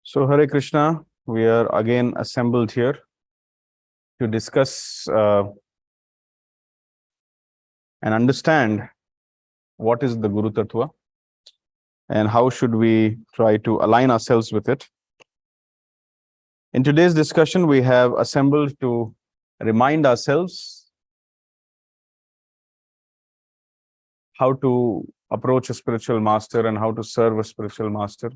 So, Hare Krishna, we are again assembled here to discuss and understand what is the Guru Tattva and how should we try to align ourselves with it. In today's discussion, we have assembled to remind ourselves how to approach a spiritual master and how to serve a spiritual master,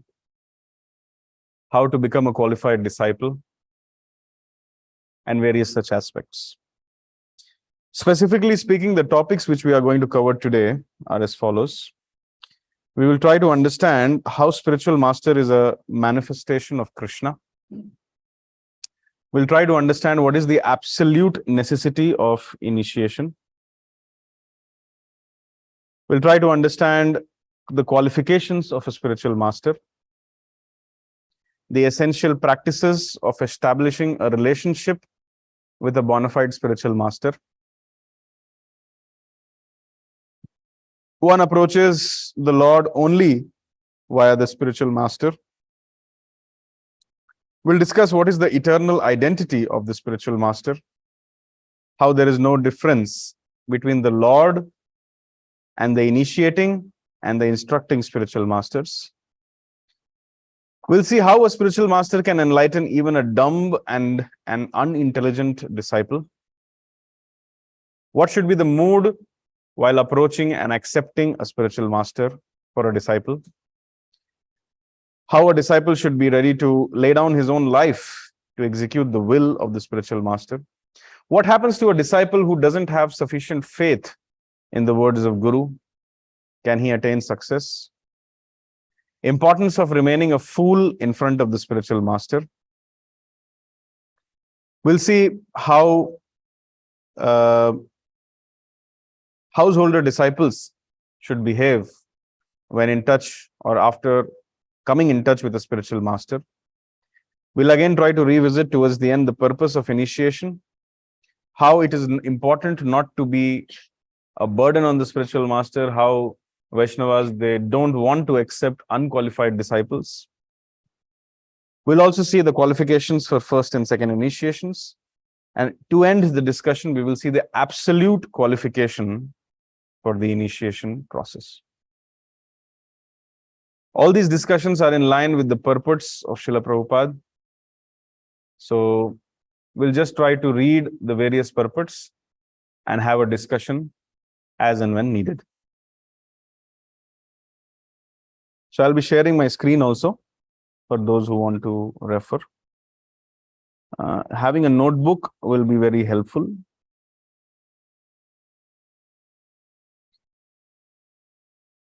how to become a qualified disciple, and various such aspects. Specifically speaking, the topics which we are going to cover today are as follows. We will try to understand how spiritual master is a manifestation of Krishna. We'll try to understand what is the absolute necessity of initiation. We'll try to understand the qualifications of a spiritual master, the essential practices of establishing a relationship with a bona fide spiritual master. One approaches the Lord only via the spiritual master. We'll discuss what is the eternal identity of the spiritual master, how there is no difference between the Lord and the initiating and the instructing spiritual masters. We'll see how a spiritual master can enlighten even a dumb and an unintelligent disciple. What should be the mood while approaching and accepting a spiritual master for a disciple? How a disciple should be ready to lay down his own life to execute the will of the spiritual master. What happens to a disciple who doesn't have sufficient faith in the words of Guru? Can he attain success? Importance of remaining a fool in front of the spiritual master. We'll see how householder disciples should behave when in touch or after coming in touch with a spiritual master. We'll again try to revisit towards the end the purpose of initiation, how it is important not to be a burden on the spiritual master, how Vaishnavas, they don't want to accept unqualified disciples. We'll also see the qualifications for first and second initiations. And to end the discussion, we will see the absolute qualification for the initiation process. All these discussions are in line with the purports of Srila Prabhupada. So we'll just try to read the various purports and have a discussion as and when needed. So I'll be sharing my screen also for those who want to refer. Having a notebook will be very helpful.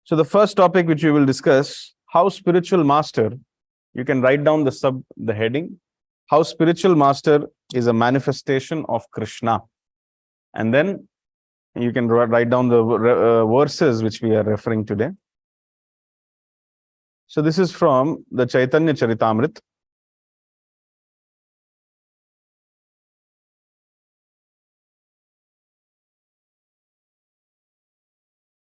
So the first topic which we will discuss, how spiritual master, you can write down the heading, how spiritual master is a manifestation of Krishna. And then you can write down the verses which we are referring today. So this is from the Caitanya Charitamrit.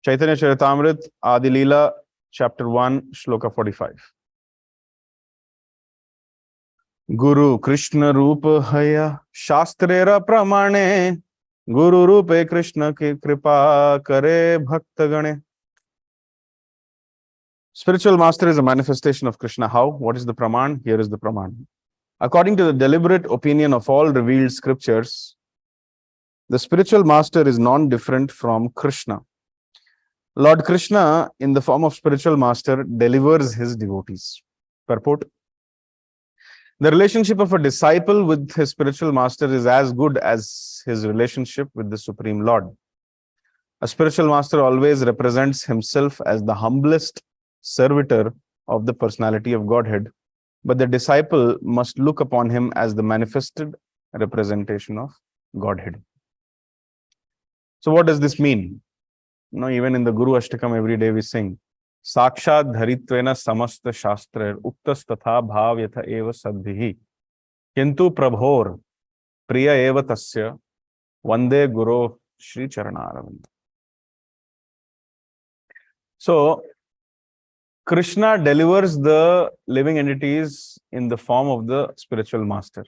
Caitanya Charitamrit, Adi Leela, chapter 1, shloka 45. Guru Krishna Rupa Haya Shastrera Pramane Guru Rupe Krishna ki Kripa Kare Bhakta Gane. Spiritual master is a manifestation of Krishna. How? What is the praman? Here is the praman. According to the deliberate opinion of all revealed scriptures, the spiritual master is non-different from Krishna. Lord Krishna, in the form of spiritual master, delivers his devotees. Purport: the relationship of a disciple with his spiritual master is as good as his relationship with the Supreme Lord. A spiritual master always represents himself as the humblest servitor of the personality of Godhead, but the disciple must look upon him as the manifested representation of Godhead. So what does this mean? Even in the Guru Ashtakam every day we sing, Sakshat Dharitvena Samasta Shastra Uktas Tatha Bhav Yatha Eva Sadbhihi Kintu Prabhor Priya Eva Tasya Vande Guru Shri Charana Aravind. So Krishna delivers the living entities in the form of the spiritual master.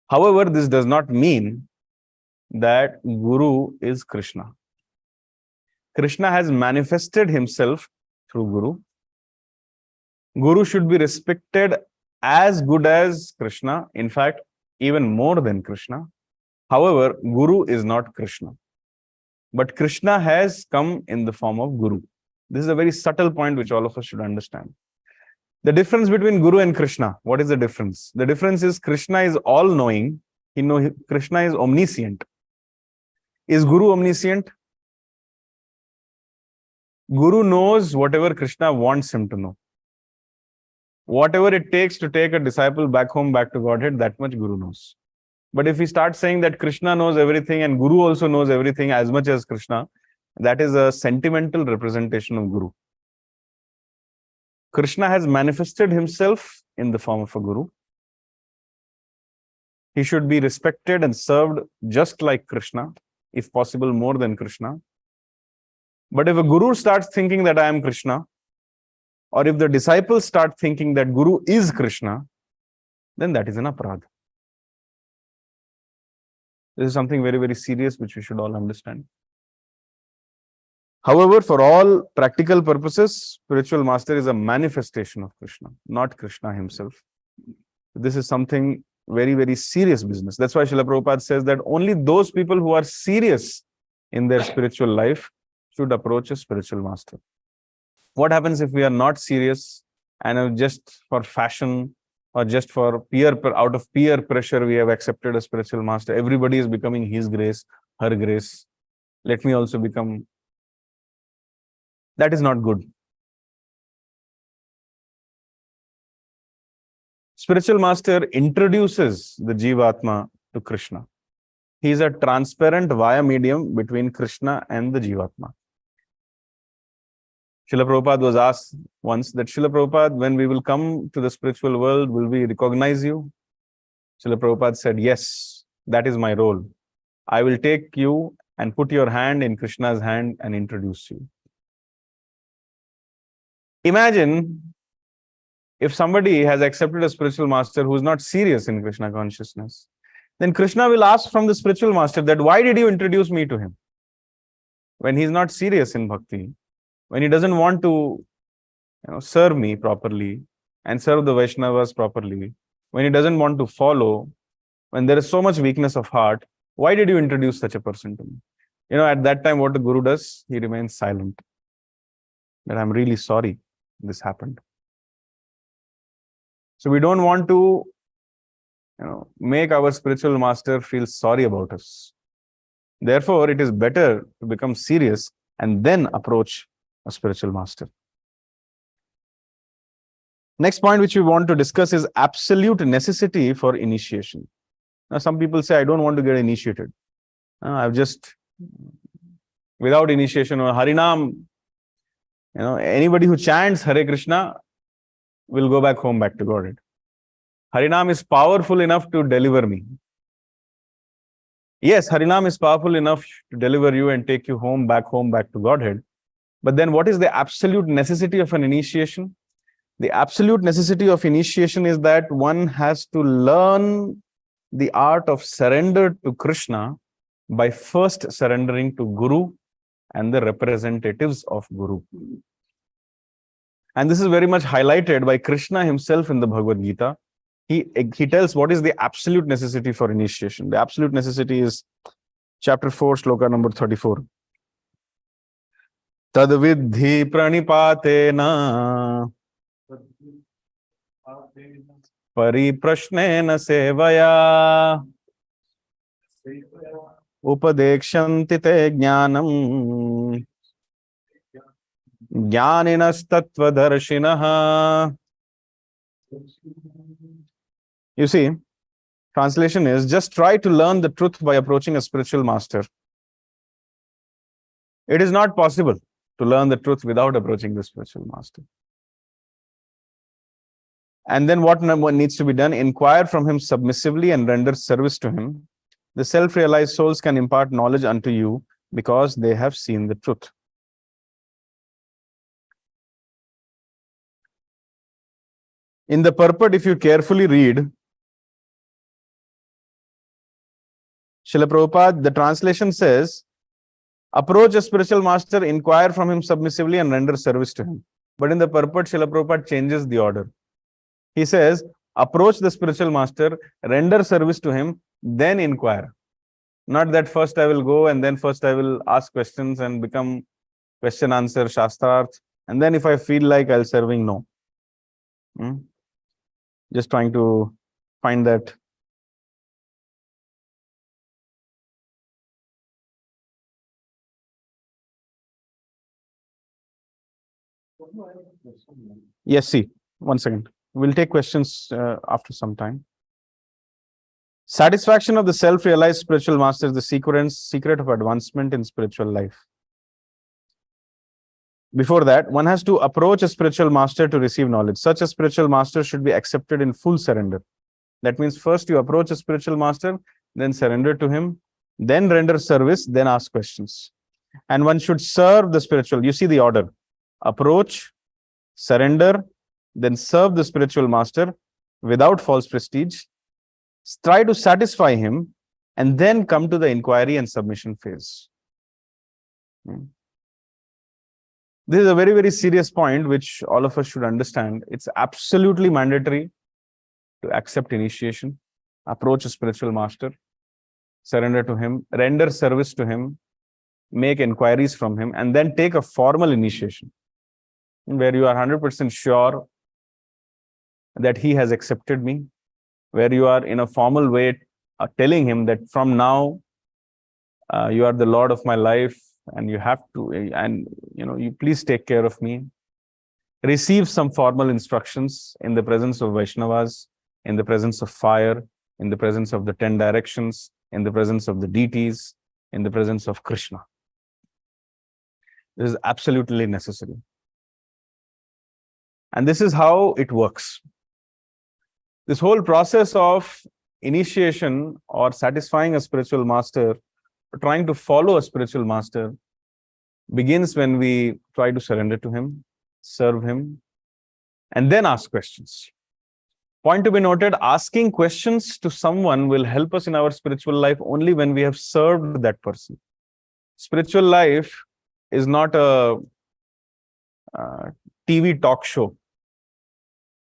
However, this does not mean that Guru is Krishna. Krishna has manifested himself through Guru. Guru should be respected as good as Krishna, in fact, even more than Krishna. However, Guru is not Krishna. But Krishna has come in the form of Guru. This is a very subtle point which all of us should understand. The difference between Guru and Krishna, what is the difference? The difference is Krishna is all-knowing. Krishna is omniscient. Is Guru omniscient? Guru knows whatever Krishna wants him to know. Whatever it takes to take a disciple back home, back to Godhead, that much Guru knows. But if we start saying that Krishna knows everything and Guru also knows everything as much as Krishna, that is a sentimental representation of Guru. Krishna has manifested himself in the form of a Guru. He should be respected and served just like Krishna, if possible more than Krishna. But if a Guru starts thinking that I am Krishna, or if the disciples start thinking that Guru is Krishna, then that is an aparadha. This is something very, very serious which we should all understand. However, for all practical purposes, spiritual master is a manifestation of Krishna, not Krishna himself. This is something very, very serious business. That's why Srila Prabhupada says that only those people who are serious in their spiritual life should approach a spiritual master. What happens if we are not serious and just for fashion or just for out of peer pressure, we have accepted a spiritual master? Everybody is becoming his grace, her grace. Let me also become. That is not good. Spiritual master introduces the Jivatma to Krishna. He is a transparent via medium between Krishna and the Jivatma. Srila Prabhupada was asked once that, Srila Prabhupada, when we will come to the spiritual world, will we recognize you? Srila Prabhupada said, yes, that is my role. I will take you and put your hand in Krishna's hand and introduce you. Imagine if somebody has accepted a spiritual master who is not serious in Krishna consciousness, then Krishna will ask from the spiritual master that, why did you introduce me to him? When he is not serious in bhakti, when he doesn't want to serve me properly and serve the Vaishnavas properly, when he doesn't want to follow, when there is so much weakness of heart, why did you introduce such a person to me? At that time, what the Guru does, he remains silent. That I'm really sorry this happened. So we don't want to make our spiritual master feel sorry about us. Therefore, it is better to become serious and then approach a spiritual master. Next point which we want to discuss is absolute necessity for initiation. Now, some people say, I don't want to get initiated. I've just, without initiation or Harinam, anybody who chants Hare Krishna will go back home, back to Godhead. Harinam is powerful enough to deliver me. Yes, Harinam is powerful enough to deliver you and take you back to Godhead. But then what is the absolute necessity of an initiation? The absolute necessity of initiation is that one has to learn the art of surrender to Krishna by first surrendering to Guru and the representatives of Guru. And this is very much highlighted by Krishna himself in the Bhagavad Gita. He tells what is the absolute necessity for initiation. The absolute necessity is chapter 4, shloka number 34. Tadvidhi pranipatena pariprashnena sevaya upadekshanti te jnanam jnaninas tattva darshinaha. You see, translation is, just try to learn the truth by approaching a spiritual master. It is not possible to learn the truth without approaching the spiritual master. And then what needs to be done? Inquire from him submissively and render service to him. The self-realized souls can impart knowledge unto you because they have seen the truth. In the purport, if you carefully read, Srila Prabhupada, the translation says, approach a spiritual master, inquire from him submissively and render service to him. But in the purport, Srila Prabhupada changes the order. He says, approach the spiritual master, render service to him, then inquire. Not that first I will go and then first I will ask questions and become question answer, shastrarth, and then if I feel like I'll serving, no. Just trying to find that. Yes, see, 1 second. We'll take questions after some time. Satisfaction of the self-realized spiritual master is the secret of advancement in spiritual life. Before that, one has to approach a spiritual master to receive knowledge. Such a spiritual master should be accepted in full surrender. That means first you approach a spiritual master, then surrender to him, then render service, then ask questions. And one should serve the spiritual. You see the order. Approach, surrender, then serve the spiritual master without false prestige. Try to satisfy him, and then come to the inquiry and submission phase. This is a very, very serious point which all of us should understand. It's absolutely mandatory to accept initiation, approach a spiritual master, surrender to him, render service to him, make inquiries from him, and then take a formal initiation where you are 100% sure that he has accepted me, where you are in a formal way telling him that from now you are the Lord of my life, and you have to, and you please take care of me. Receive some formal instructions in the presence of Vaishnavas, in the presence of fire, in the presence of the 10 directions, in the presence of the deities, in the presence of Krishna. This is absolutely necessary. And this is how it works. This whole process of initiation or satisfying a spiritual master, trying to follow a spiritual master, begins when we try to surrender to him, serve him, and then ask questions. Point to be noted, asking questions to someone will help us in our spiritual life only when we have served that person. Spiritual life is not a TV talk show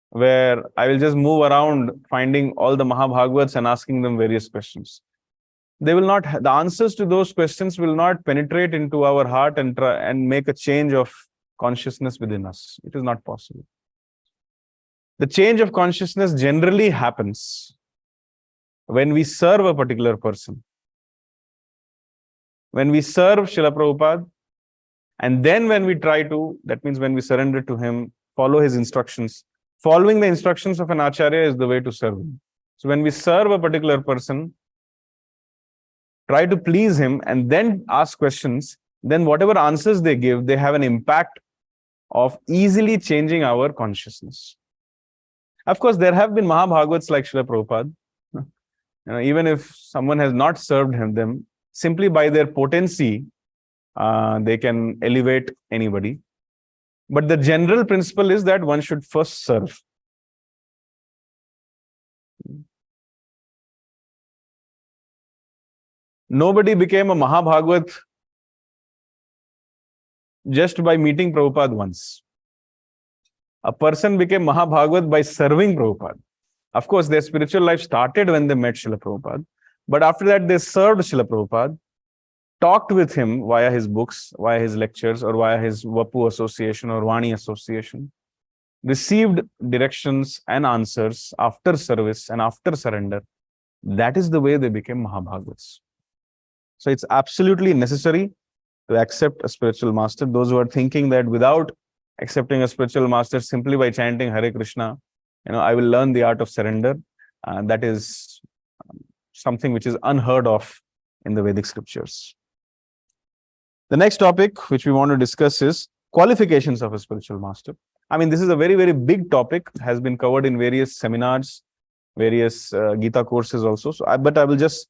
where I will just move around finding all the Mahabhagavats and asking them various questions. They will not, the answers to those questions will not penetrate into our heart and try and make a change of consciousness within us. It is not possible. The change of consciousness generally happens when we serve a particular person. When we serve Srila Prabhupada, and then when we try to, that means when we surrender to him, follow his instructions. Following the instructions of an Acharya is the way to serve him. So when we serve a particular person, try to please him and then ask questions, then whatever answers they give, they have an impact of easily changing our consciousness. Of course, there have been Mahabhagavats like Srila Prabhupada. Even if someone has not served them, simply by their potency, they can elevate anybody. But the general principle is that one should first serve. Nobody became a Mahabhagavat just by meeting Prabhupada once. A person became Mahabhagavat by serving Prabhupada. Of course, their spiritual life started when they met Srila Prabhupada. But after that, they served Srila Prabhupada, talked with him via his books, via his lectures, or via his Vapu association or Vani association, received directions and answers after service and after surrender. That is the way they became Mahabhagavats. So it's absolutely necessary to accept a spiritual master. Those who are thinking that without accepting a spiritual master simply by chanting Hare Krishna, I will learn the art of surrender, that is something which is unheard of in the Vedic scriptures. The next topic which we want to discuss is qualifications of a spiritual master. I mean, this is a very, very big topic, has been covered in various seminars, various Gita courses also. But I will just,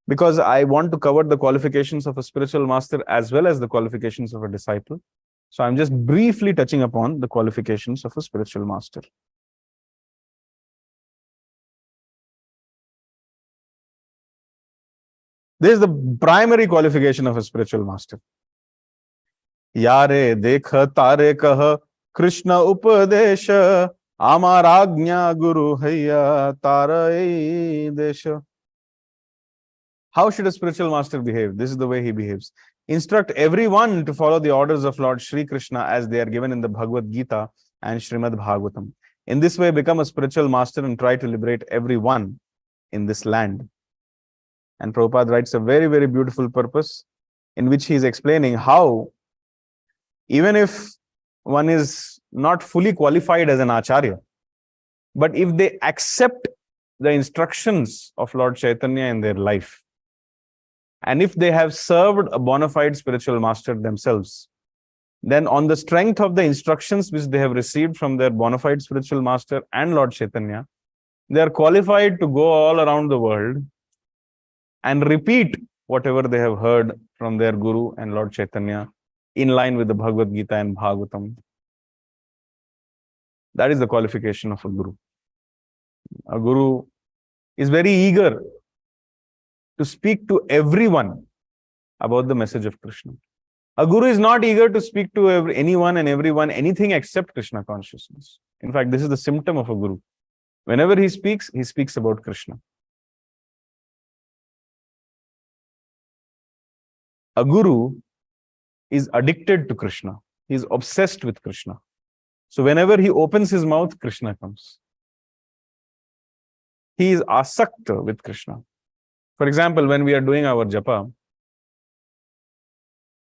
because I want to cover the qualifications of a spiritual master as well as the qualifications of a disciple. So I'm just briefly touching upon the qualifications of a spiritual master. This is the primary qualification of a spiritual master. Yare dekha tare kah Krishna upadesha amaragnya guru hayya tarai desha. How should a spiritual master behave? This is the way he behaves. Instruct everyone to follow the orders of Lord Sri Krishna as they are given in the Bhagavad Gita and Srimad Bhagavatam. In this way, become a spiritual master and try to liberate everyone in this land. And Prabhupada writes a very, very beautiful purpose in which he is explaining how, even if one is not fully qualified as an acharya, but if they accept the instructions of Lord Caitanya in their life, and if they have served a bona fide spiritual master themselves, then on the strength of the instructions which they have received from their bona fide spiritual master and Lord Caitanya, they are qualified to go all around the world and repeat whatever they have heard from their Guru and Lord Caitanya in line with the Bhagavad Gita and Bhagavatam. That is the qualification of a Guru. A Guru is very eager to speak to everyone about the message of Krishna. A Guru is not eager to speak to anyone and everyone anything except Krishna consciousness. In fact, this is the symptom of a Guru. Whenever he speaks about Krishna. A Guru is addicted to Krishna. He is obsessed with Krishna. So whenever he opens his mouth, Krishna comes. He is asakta with Krishna. For example, when we are doing our japa,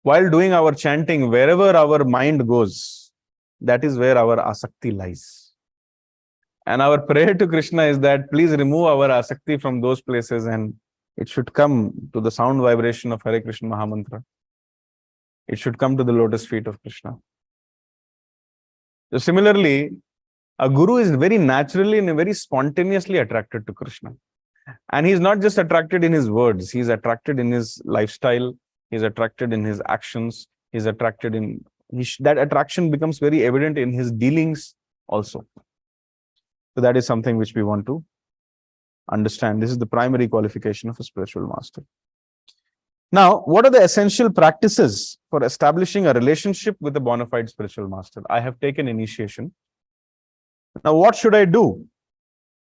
while doing our chanting, wherever our mind goes, that is where our asakti lies. And our prayer to Krishna is that please remove our asakti from those places and it should come to the sound vibration of Hare Krishna Mahamantra. It should come to the lotus feet of Krishna. So similarly, a Guru is very naturally and very spontaneously attracted to Krishna. And he's not just attracted in his words, he's attracted in his lifestyle, he's attracted in his actions, he's attracted in... that attraction becomes very evident in his dealings also. So that is something which we want to understand. This is the primary qualification of a spiritual master. Now, what are the essential practices for establishing a relationship with a bona fide spiritual master? I have taken initiation. Now, what should I do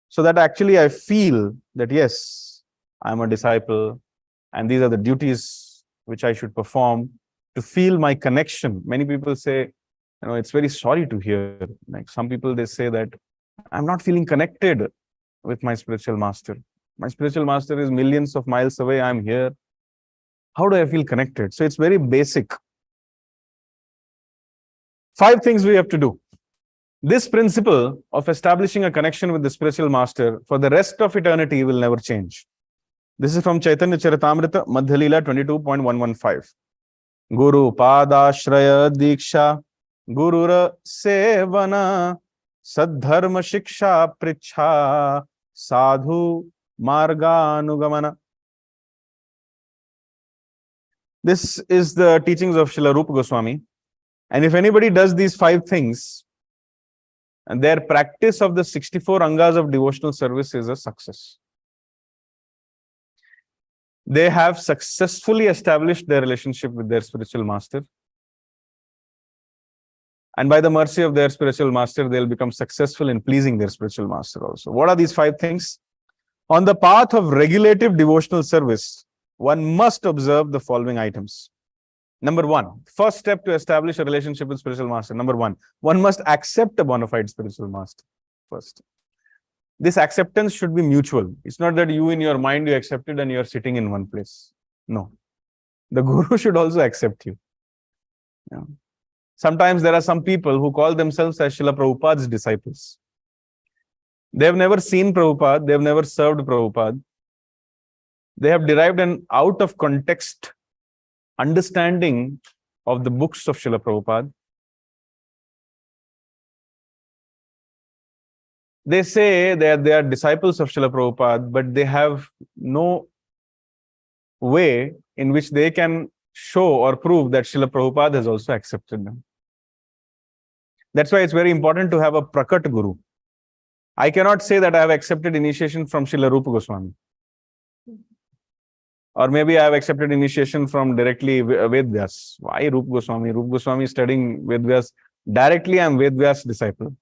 so that actually I feel that, yes, I'm a disciple and these are the duties which I should perform to feel my connection? Many people say, it's very sorry to hear. Like some people, they say that I'm not feeling connected with my spiritual master. My spiritual master is millions of miles away. I'm here. How do I feel connected? So it's very basic. 5 things we have to do. This principle of establishing a connection with the spiritual master for the rest of eternity will never change. This is from Chaitanya Charitamrita, Madhya Leela 22.115. Guru Padashraya Diksha Gurura Sevana Sadharma Shiksha Pricha Sadhu Marganugamana. This is the teachings of Srila Rupa Goswami. And if anybody does these 5 things, and their practice of the 64 angas of devotional service is a success. They have successfully established their relationship with their spiritual master. And by the mercy of their spiritual master, they'll become successful in pleasing their spiritual master also. What are these 5 things? On the path of regulative devotional service, one must observe the following items. Number 1, first step to establish a relationship with spiritual master. Number 1, one must accept a bona fide spiritual master first. This acceptance should be mutual. It's not that you in your mind, you accept it and you're sitting in one place. No. The Guru should also accept you. Yeah. Sometimes there are some people who call themselves as Srila Prabhupada's disciples. They have never seen Prabhupada. They have never served Prabhupada. They have derived an out of context understanding of the books of Srila Prabhupada. They say that they are disciples of Srila Prabhupada, but they have no way in which they can show or prove that Srila Prabhupada has also accepted them. That's why it's very important to have a Prakat Guru. I cannot say that I have accepted initiation from Srila Rupa Goswami. Or maybe I have accepted initiation from directly Ved Vyas. Why Rupa Goswami? Rupa Goswami is studying Ved Vyas. Directly I am Ved Vyas disciple.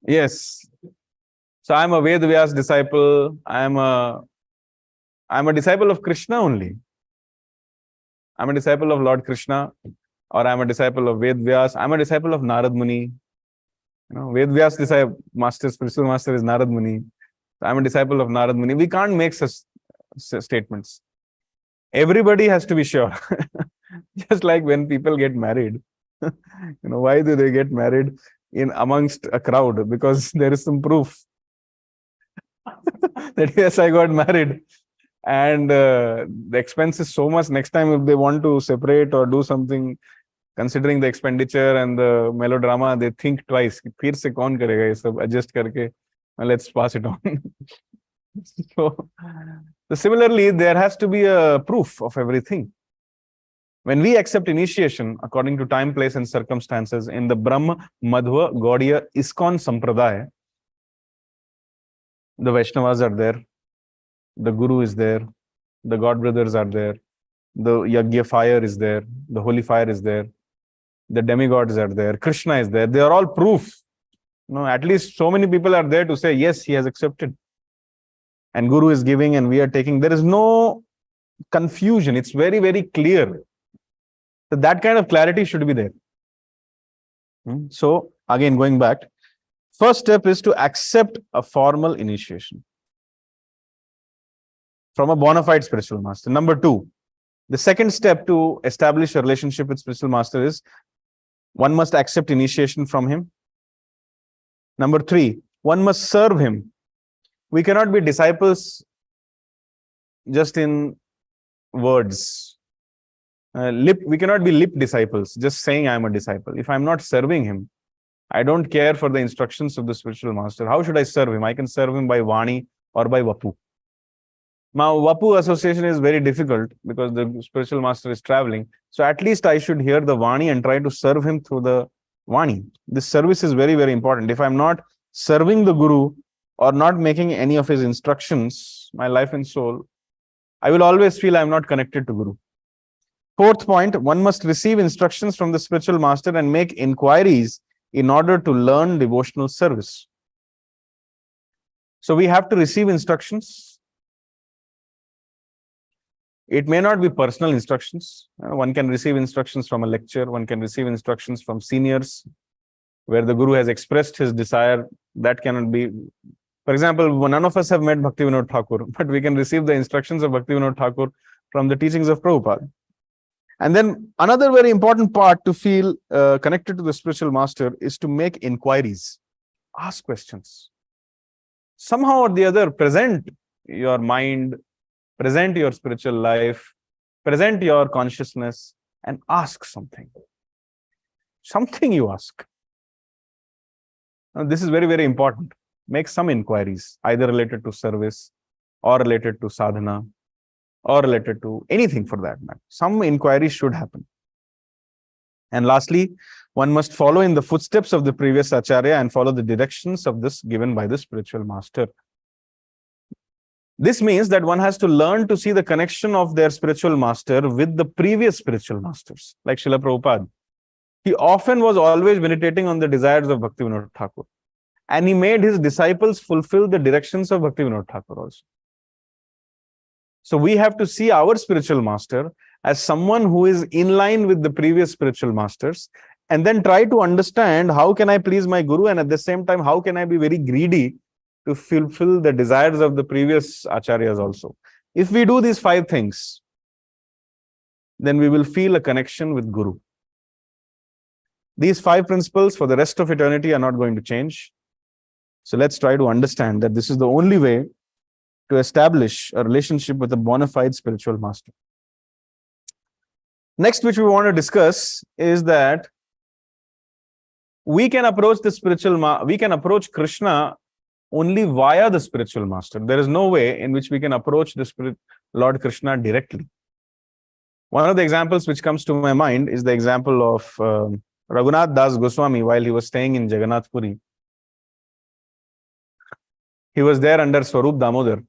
Yes. So I am a Ved Vyas disciple. I am a disciple of Krishna only. I am a disciple of Lord Krishna, or I am a disciple of Ved Vyas. I am a disciple of Narad Muni. Ved Vyas disciple, spiritual master is Narad Muni. I am a disciple of Narad Muni. We can't make such statements. Everybody has to be sure. Just like when people get married. Why do they get married in amongst a crowd? Because there is some proof that yes, I got married. And the expense is so much. Next time, if they want to separate or do something, considering the expenditure and the melodrama, they think twice. Phir se kaun karega ye sab, adjust karke, let's pass it on. So similarly, there has to be a proof of everything. When we accept initiation according to time, place, and circumstances in the Brahma, Madhya, Gaudiya, ISKCON Sampradaya, the Vaishnavas are there, the Guru is there, the God brothers are there, the Yagya fire is there, the holy fire is there, the demigods are there, Krishna is there. They are all proof. At least so many people are there to say, yes, he has accepted. And Guru is giving and we are taking. There is no confusion. It's very, very clear. So that kind of clarity should be there. So again, going back, first step is to accept a formal initiation from a bona fide spiritual master. Number two, the second step to establish a relationship with spiritual master is one must accept initiation from him. Number three, one must serve him. We cannot be disciples just in words. We cannot be lip disciples, just saying I am a disciple. If I'm not serving him, I don't care for the instructions of the spiritual master. How should I serve him? I can serve him by Vani or by Vapu. Now, Vapu association is very difficult because the spiritual master is traveling. So at least I should hear the Vani and try to serve him through the Vani. This service is very, very important. If I'm not serving the Guru or not making any of his instructions, my life and soul, I will always feel I'm not connected to Guru. Fourth point, one must receive instructions from the spiritual master and make inquiries in order to learn devotional service. So we have to receive instructions. It may not be personal instructions. One can receive instructions from a lecture. One can receive instructions from seniors where the Guru has expressed his desire. That cannot be. For example, none of us have met Bhaktivinoda Thakur, but we can receive the instructions of Bhaktivinoda Thakur from the teachings of Prabhupada. And then another very important part to feel connected to the spiritual master is to make inquiries, ask questions. Somehow or the other, present your mind, present your spiritual life, present your consciousness and ask something. Something you ask. Now, this is very, very important. Make some inquiries, either related to service or related to sadhana, or related to anything for that matter. Some inquiry should happen. And lastly, one must follow in the footsteps of the previous Acharya and follow the directions of this given by the spiritual master. This means that one has to learn to see the connection of their spiritual master with the previous spiritual masters, like Srila Prabhupada. He often was always meditating on the desires of Bhaktivinoda Thakur. And he made his disciples fulfill the directions of Bhaktivinoda Thakur also. So we have to see our spiritual master as someone who is in line with the previous spiritual masters, and then try to understand how can I please my Guru, and at the same time, how can I be very greedy to fulfill the desires of the previous acharyas also. If we do these 5 things, then we will feel a connection with Guru. These 5 principles for the rest of eternity are not going to change. So let's try to understand that this is the only way to establish a relationship with a bona fide spiritual master. Next, which we want to discuss is that we can approach the we can approach Krishna only via the spiritual master. There is no way in which we can approach the Lord Krishna directly. One of the examples which comes to my mind is the example of Raghunath Das Goswami while he was staying in Jagannath Puri. He was there under Swarup Damodar.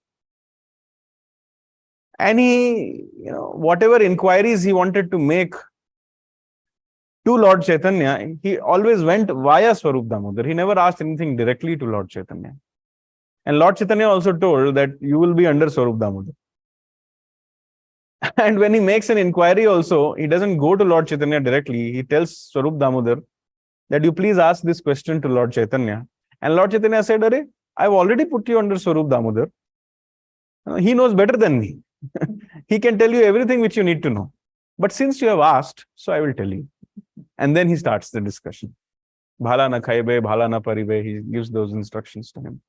And he, whatever inquiries he wanted to make to Lord Chaitanya, he always went via Swarup Damodar. He never asked anything directly to Lord Chaitanya. And Lord Chaitanya also told that you will be under Swarup Damodar. And when he makes an inquiry also, he doesn't go to Lord Chaitanya directly. He tells Swarup Damodar that you please ask this question to Lord Chaitanya. And Lord Chaitanya said, Arey, I've already put you under Swarup Damodar. He knows better than me. He can tell you everything which you need to know. But since you have asked, so I will tell you. And then he starts the discussion. Bhala na khaibe, bhala na paribe. He gives those instructions to him.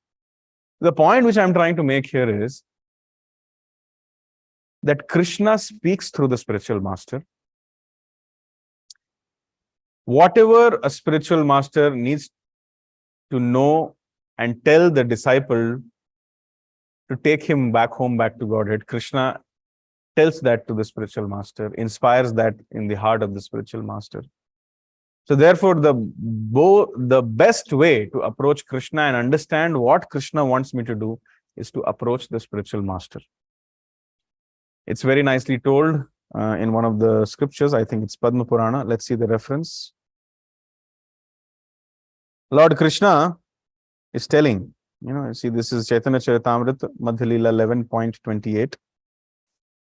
The point which I'm trying to make here is that Krishna speaks through the spiritual master. Whatever a spiritual master needs to know and tell the disciple to take him back home, back to Godhead, Krishna tells that to the spiritual master, inspires that in the heart of the spiritual master. So therefore, the best way to approach Krishna and understand what Krishna wants me to do is to approach the spiritual master. It's very nicely told in one of the scriptures. I think it's Padma Purana. Let's see the reference. Lord Krishna is telling, see, this is Chaitanya Charitamrita, Madhya Leela 11.28.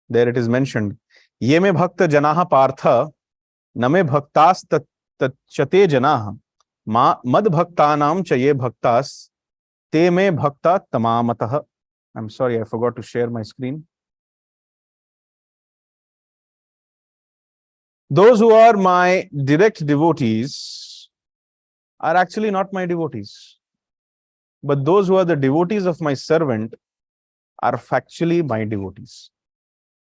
There it is mentioned, Ye me bhakta janaha partha, name bhaktas tachate janaha, mad bhaktanam chaye bhaktas, te me bhakta tamamatah. I'm sorry, I forgot to share my screen. Those who are my direct devotees are actually not my devotees. But those who are the devotees of my servant are factually my devotees.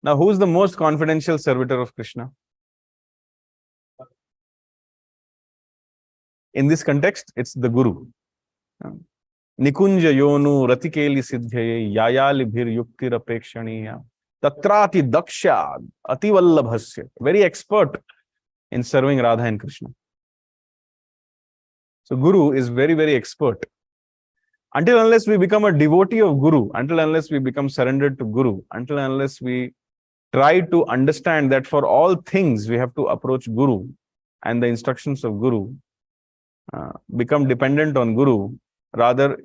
Now, who is the most confidential servitor of Krishna? In this context, it's the Guru. Nikunja yonu ratikeli siddhyaye yayali bhir yuktir apekshaniya tatrati daksha ativallabhasya. Very expert in serving Radha and Krishna. So Guru is very, very expert. Until unless we become a devotee of Guru, until unless we become surrendered to Guru, until unless we try to understand that for all things we have to approach Guru and the instructions of Guru, become dependent on Guru, rather,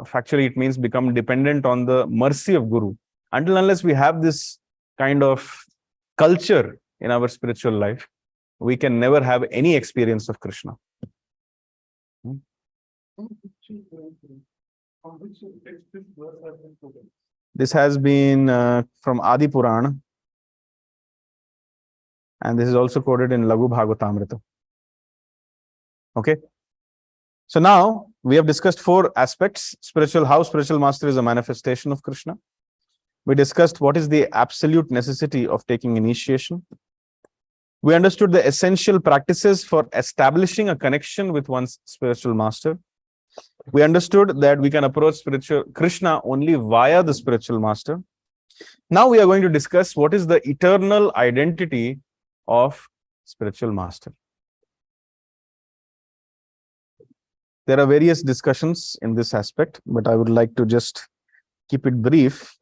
factually it means become dependent on the mercy of Guru. Until unless we have this kind of culture in our spiritual life, we can never have any experience of Krishna. This has been from Adi Purana, and this is also quoted in Laghu Bhagavatamrita. Okay. So now we have discussed four aspects: how spiritual master is a manifestation of Krishna. We discussed what is the absolute necessity of taking initiation. We understood the essential practices for establishing a connection with one's spiritual master. We understood that we can approach Krishna only via the spiritual master. Now we are going to discuss what is the eternal identity of spiritual master. There are various discussions in this aspect, but I would like to just keep it brief.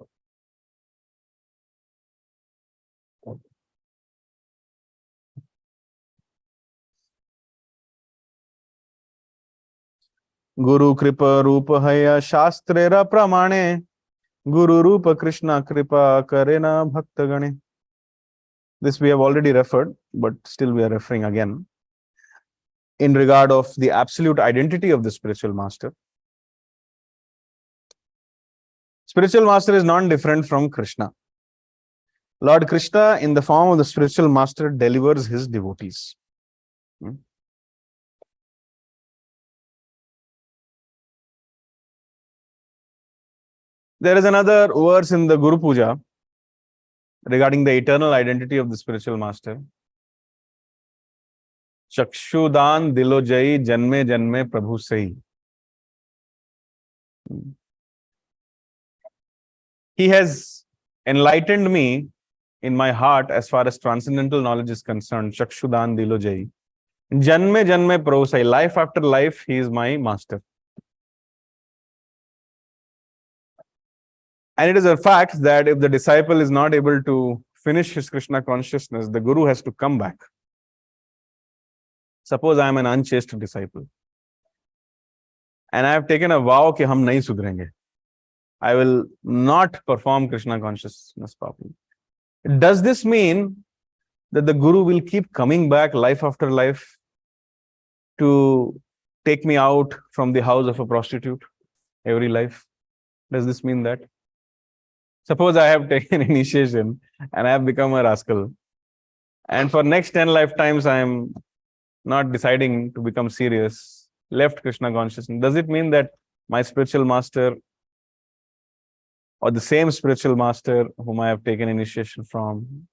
Guru Kripa Rupa Haya Shastrera Pramane Guru Rupa Krishna Kripa Karena Bhaktagane. This we have already referred, but still we are referring again. In regard of the absolute identity of the spiritual master. Spiritual master is non-different from Krishna. Lord Krishna, in the form of the spiritual master, delivers his devotees. There is another verse in the Guru Puja regarding the eternal identity of the spiritual master. Chakshudan dilojai janme janme prabhu sai. He has enlightened me in my heart as far as transcendental knowledge is concerned. Chakshudan dilojai. Janme janme prabhu sai. Life after life, he is my master. And it is a fact that if the disciple is not able to finish his Krishna consciousness, the guru has to come back. Suppose I am an unchaste disciple and I have taken a vow कि हम नहीं सुधरेंगे. I will not perform Krishna consciousness properly. Does this mean that the guru will keep coming back life after life to take me out from the house of a prostitute every life? Does this mean that? Suppose I have taken initiation and I have become a rascal, and for next 10 lifetimes I am not deciding to become serious, left Krishna consciousness. Does it mean that my spiritual master or the same spiritual master whom I have taken initiation from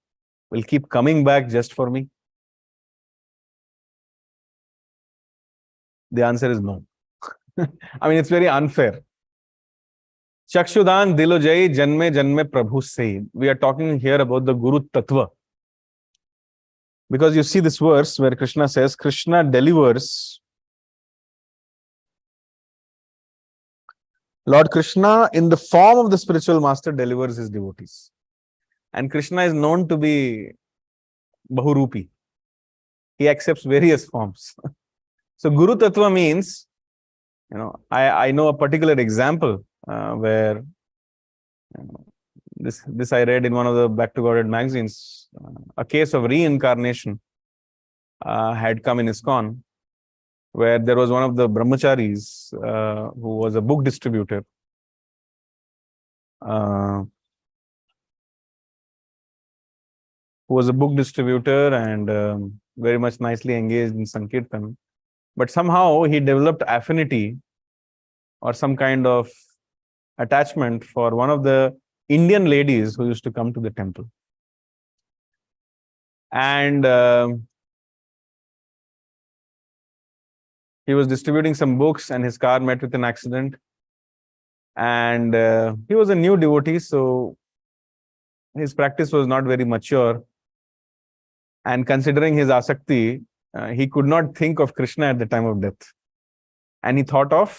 will keep coming back just for me? The answer is no. I mean, it's very unfair. Chakshudan dilojai janme janme prabhu se. We are talking here about the Guru Tattva. Because you see this verse where Krishna says, Krishna delivers. Lord Krishna, in the form of the spiritual master, delivers his devotees. And Krishna is known to be Bahurupi. He accepts various forms. So Guru Tattva means, I know a particular example where this I read in one of the Back to Godhead magazines. A case of reincarnation had come in ISKCON, where there was one of the brahmacharis who was a book distributor. And very much nicely engaged in Sankirtan. But somehow he developed affinity or some kind of attachment for one of the Indian ladies who used to come to the temple. And he was distributing some books and his car met with an accident. And he was a new devotee, so his practice was not very mature. And considering his asakti, he could not think of Krishna at the time of death. And he thought of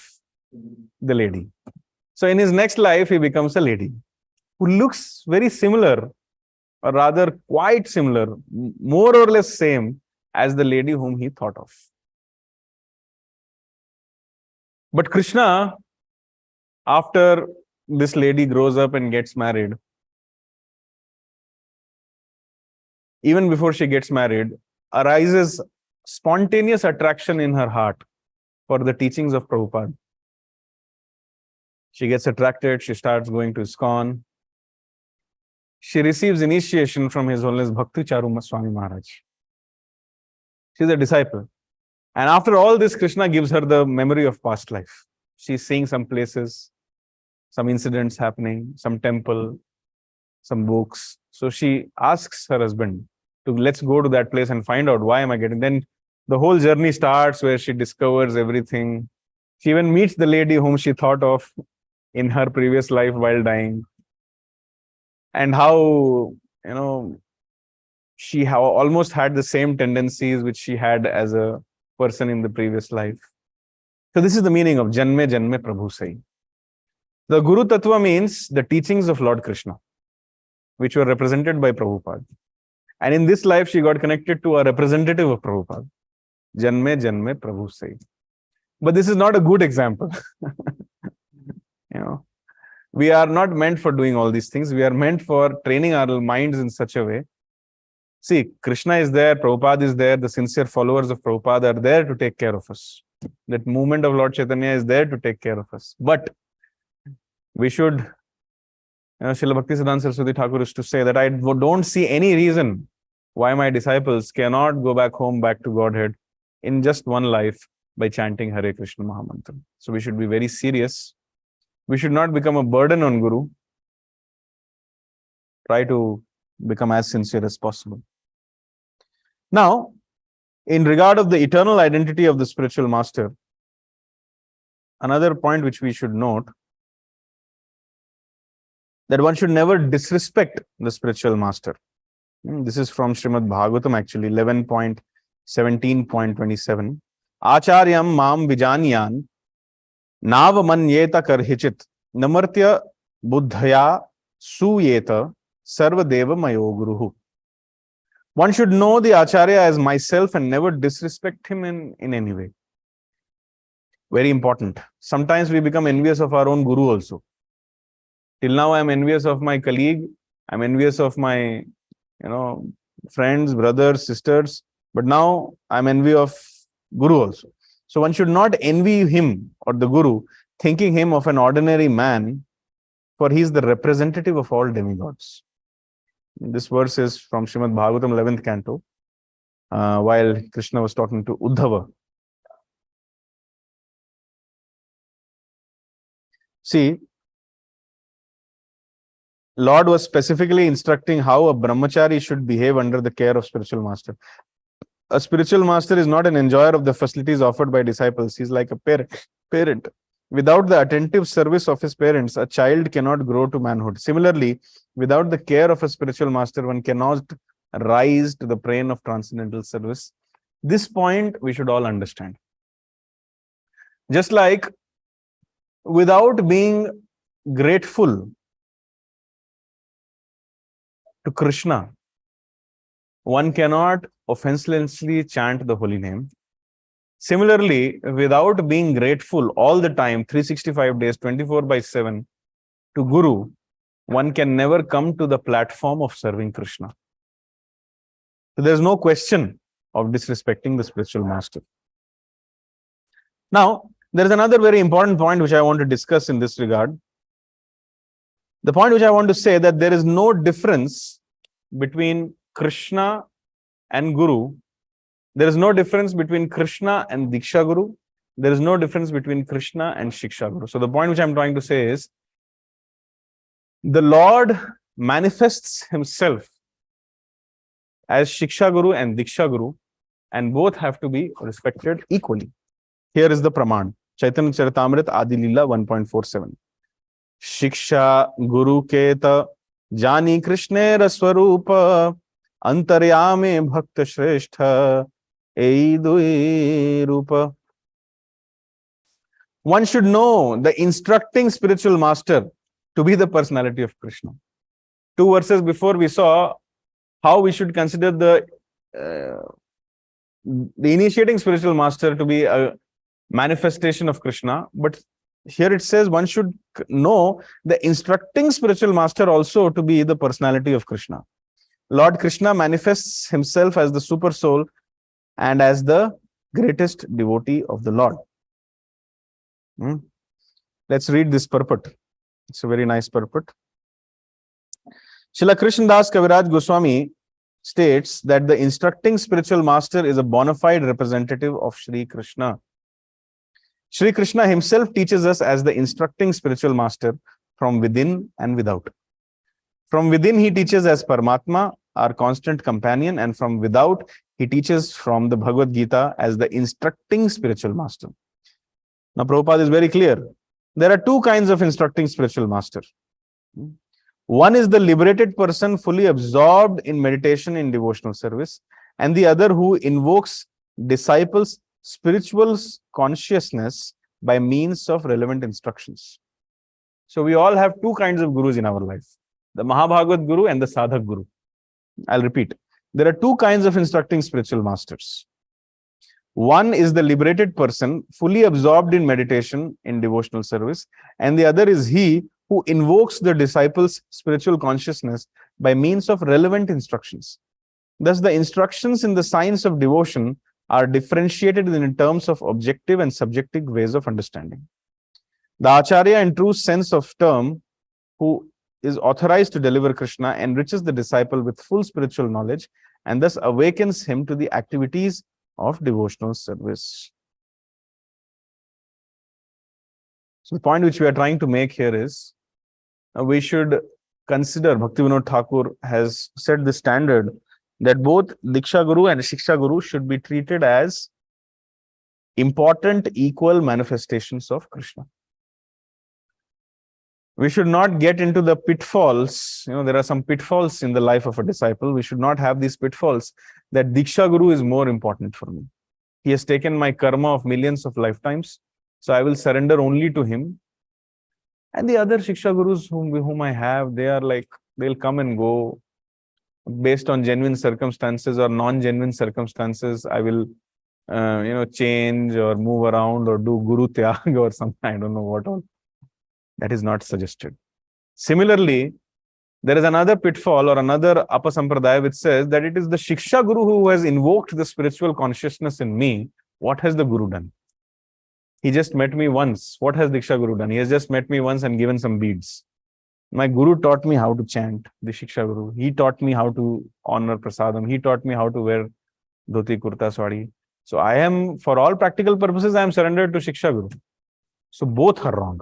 the lady. So in his next life, he becomes a lady who looks very similar, or rather quite similar, more or less same as the lady whom he thought of. But Krishna, after this lady grows up and gets married, even before she gets married, arises spontaneous attraction in her heart for the teachings of Prabhupada. She gets attracted, she starts going to ISKCON. She receives initiation from His Holiness Bhakti Charu Swami Maharaj. She's a disciple. And after all this, Krishna gives her the memory of past life. She's seeing some places, some incidents happening, some temple, some books. So she asks her husband to let's go to that place and find out why am I getting. Then the whole journey starts where she discovers everything. She even meets the lady whom she thought of in her previous life while dying. And how, she almost had the same tendencies which she had as a person in the previous life. So this is the meaning of Janme Janme Prabhu Sai. The Guru Tattva means the teachings of Lord Krishna, which were represented by Prabhupada. And in this life, she got connected to a representative of Prabhupada. Janme Janme Prabhu Sai. But this is not a good example. We are not meant for doing all these things. We are meant for training our minds in such a way. See, Krishna is there, Prabhupada is there, the sincere followers of Prabhupada are there to take care of us. That movement of Lord Caitanya is there to take care of us. But we should, Srila Bhaktisiddhanta Saraswati Thakur used to say that I don't see any reason why my disciples cannot go back home, back to Godhead in just one life by chanting Hare Krishna Mahamantra. So we should be very serious. We should not become a burden on Guru. Try to become as sincere as possible. Now, in regard of the eternal identity of the spiritual master, another point which we should note, that one should never disrespect the spiritual master. This is from Srimad Bhagavatam actually, 11.17.27. Acharyam mam vijanyan navamanyeta karhichit namartya buddhaya suyeta sarvadeva mayo guruhu. One should know the Acharya as myself and never disrespect him in any way. Very important. Sometimes we become envious of our own guru also. Till now, I'm envious of my colleague. I'm envious of my, friends, brothers, sisters. But now I'm envy of guru also. So one should not envy him or the guru, thinking him of an ordinary man, for he is the representative of all demigods. This verse is from Srimad Bhagavatam 11th canto, while Krishna was talking to Uddhava. See, Lord was specifically instructing how a brahmachari should behave under the care of spiritual master. A spiritual master is not an enjoyer of the facilities offered by disciples. He's like a parent. Without the attentive service of his parents, a child cannot grow to manhood. Similarly, without the care of a spiritual master, one cannot rise to the plane of transcendental service. This point we should all understand. Just like without being grateful to Krishna, one cannot offenselessly chant the holy name. Similarly, without being grateful all the time, 365 days, 24/7 to Guru, one can never come to the platform of serving Krishna. So there's no question of disrespecting the spiritual master. Now, there's another very important point which I want to discuss in this regard. The point which I want to say that there is no difference between Krishna and Guru. There is no difference between Krishna and Diksha Guru. There is no difference between Krishna and Shiksha Guru. So the point which I'm trying to say is, the Lord manifests himself as Shiksha Guru and Diksha Guru, and both have to be respected equally. Here is the Praman. Chaitanya Charitamrita Adi Leela 1.47. Shiksha Guru Keta Jani Krishnera Swarupa Antaryame Bhakta Shrestha Eidui Rupa. One should know the instructing spiritual master to be the personality of Krishna. 2 verses before we saw how we should consider the initiating spiritual master to be a manifestation of Krishna. But here it says one should know the instructing spiritual master also to be the personality of Krishna. Lord Krishna manifests himself as the super soul and as the greatest devotee of the Lord. Let's read this purport. It's a very nice purport. Srila Krishnadas Kaviraj Goswami states that the instructing spiritual master is a bona fide representative of Sri Krishna. Sri Krishna himself teaches us as the instructing spiritual master from within and without. From within, he teaches as Paramatma, our constant companion, and from without, he teaches from the Bhagavad Gita as the instructing spiritual master. Now, Prabhupada is very clear. There are 2 kinds of instructing spiritual master. One is the liberated person fully absorbed in meditation in devotional service, and the other who invokes disciples' spiritual consciousness by means of relevant instructions. So we all have 2 kinds of gurus in our life, the Mahabhagavat Guru and the Sadhak Guru. I'll repeat. There are 2 kinds of instructing spiritual masters. One is the liberated person fully absorbed in meditation in devotional service, and the other is he who invokes the disciples' spiritual consciousness by means of relevant instructions. Thus, the instructions in the science of devotion are differentiated in terms of objective and subjective ways of understanding. The Acharya, in true sense of term, who is authorized to deliver Krishna, enriches the disciple with full spiritual knowledge and thus awakens him to the activities of devotional service. So the point which we are trying to make here is, we should consider, Bhaktivinoda Thakur has set the standard that both Diksha Guru and Shiksha Guru should be treated as important equal manifestations of Krishna. We should not get into the pitfalls. There are some pitfalls in the life of a disciple. We should not have these pitfalls that Diksha Guru is more important for me. He has taken my karma of millions of lifetimes, so I will surrender only to him. And the other Shiksha Gurus whom I have, they are like, they'll come and go based on genuine circumstances or non-genuine circumstances. I will, change or move around or do Guru Tyag or something. I don't know what all. That is not suggested. Similarly, there is another pitfall or another apasampradaya which says that it is the Shiksha Guru who has invoked the spiritual consciousness in me. What has the Guru done? He just met me once. What has Diksha Guru done? He has just met me once and given some beads. My Guru taught me how to chant, the Shiksha Guru. He taught me how to honor prasadam. He taught me how to wear dhoti, kurta, swadi. So I am, for all practical purposes, I am surrendered to Shiksha Guru. So both are wrong.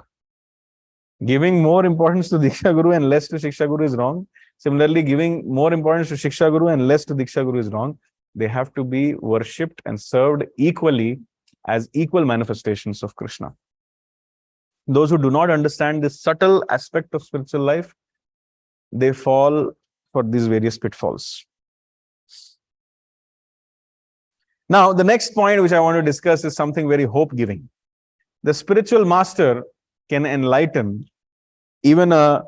Giving more importance to Diksha Guru and less to Shiksha Guru is wrong. Similarly, giving more importance to Shiksha Guru and less to Diksha Guru is wrong. They have to be worshipped and served equally as equal manifestations of Krishna. Those who do not understand this subtle aspect of spiritual life, they fall for these various pitfalls. Now, the next point which I want to discuss is something very hope-giving. The spiritual master can enlighten even a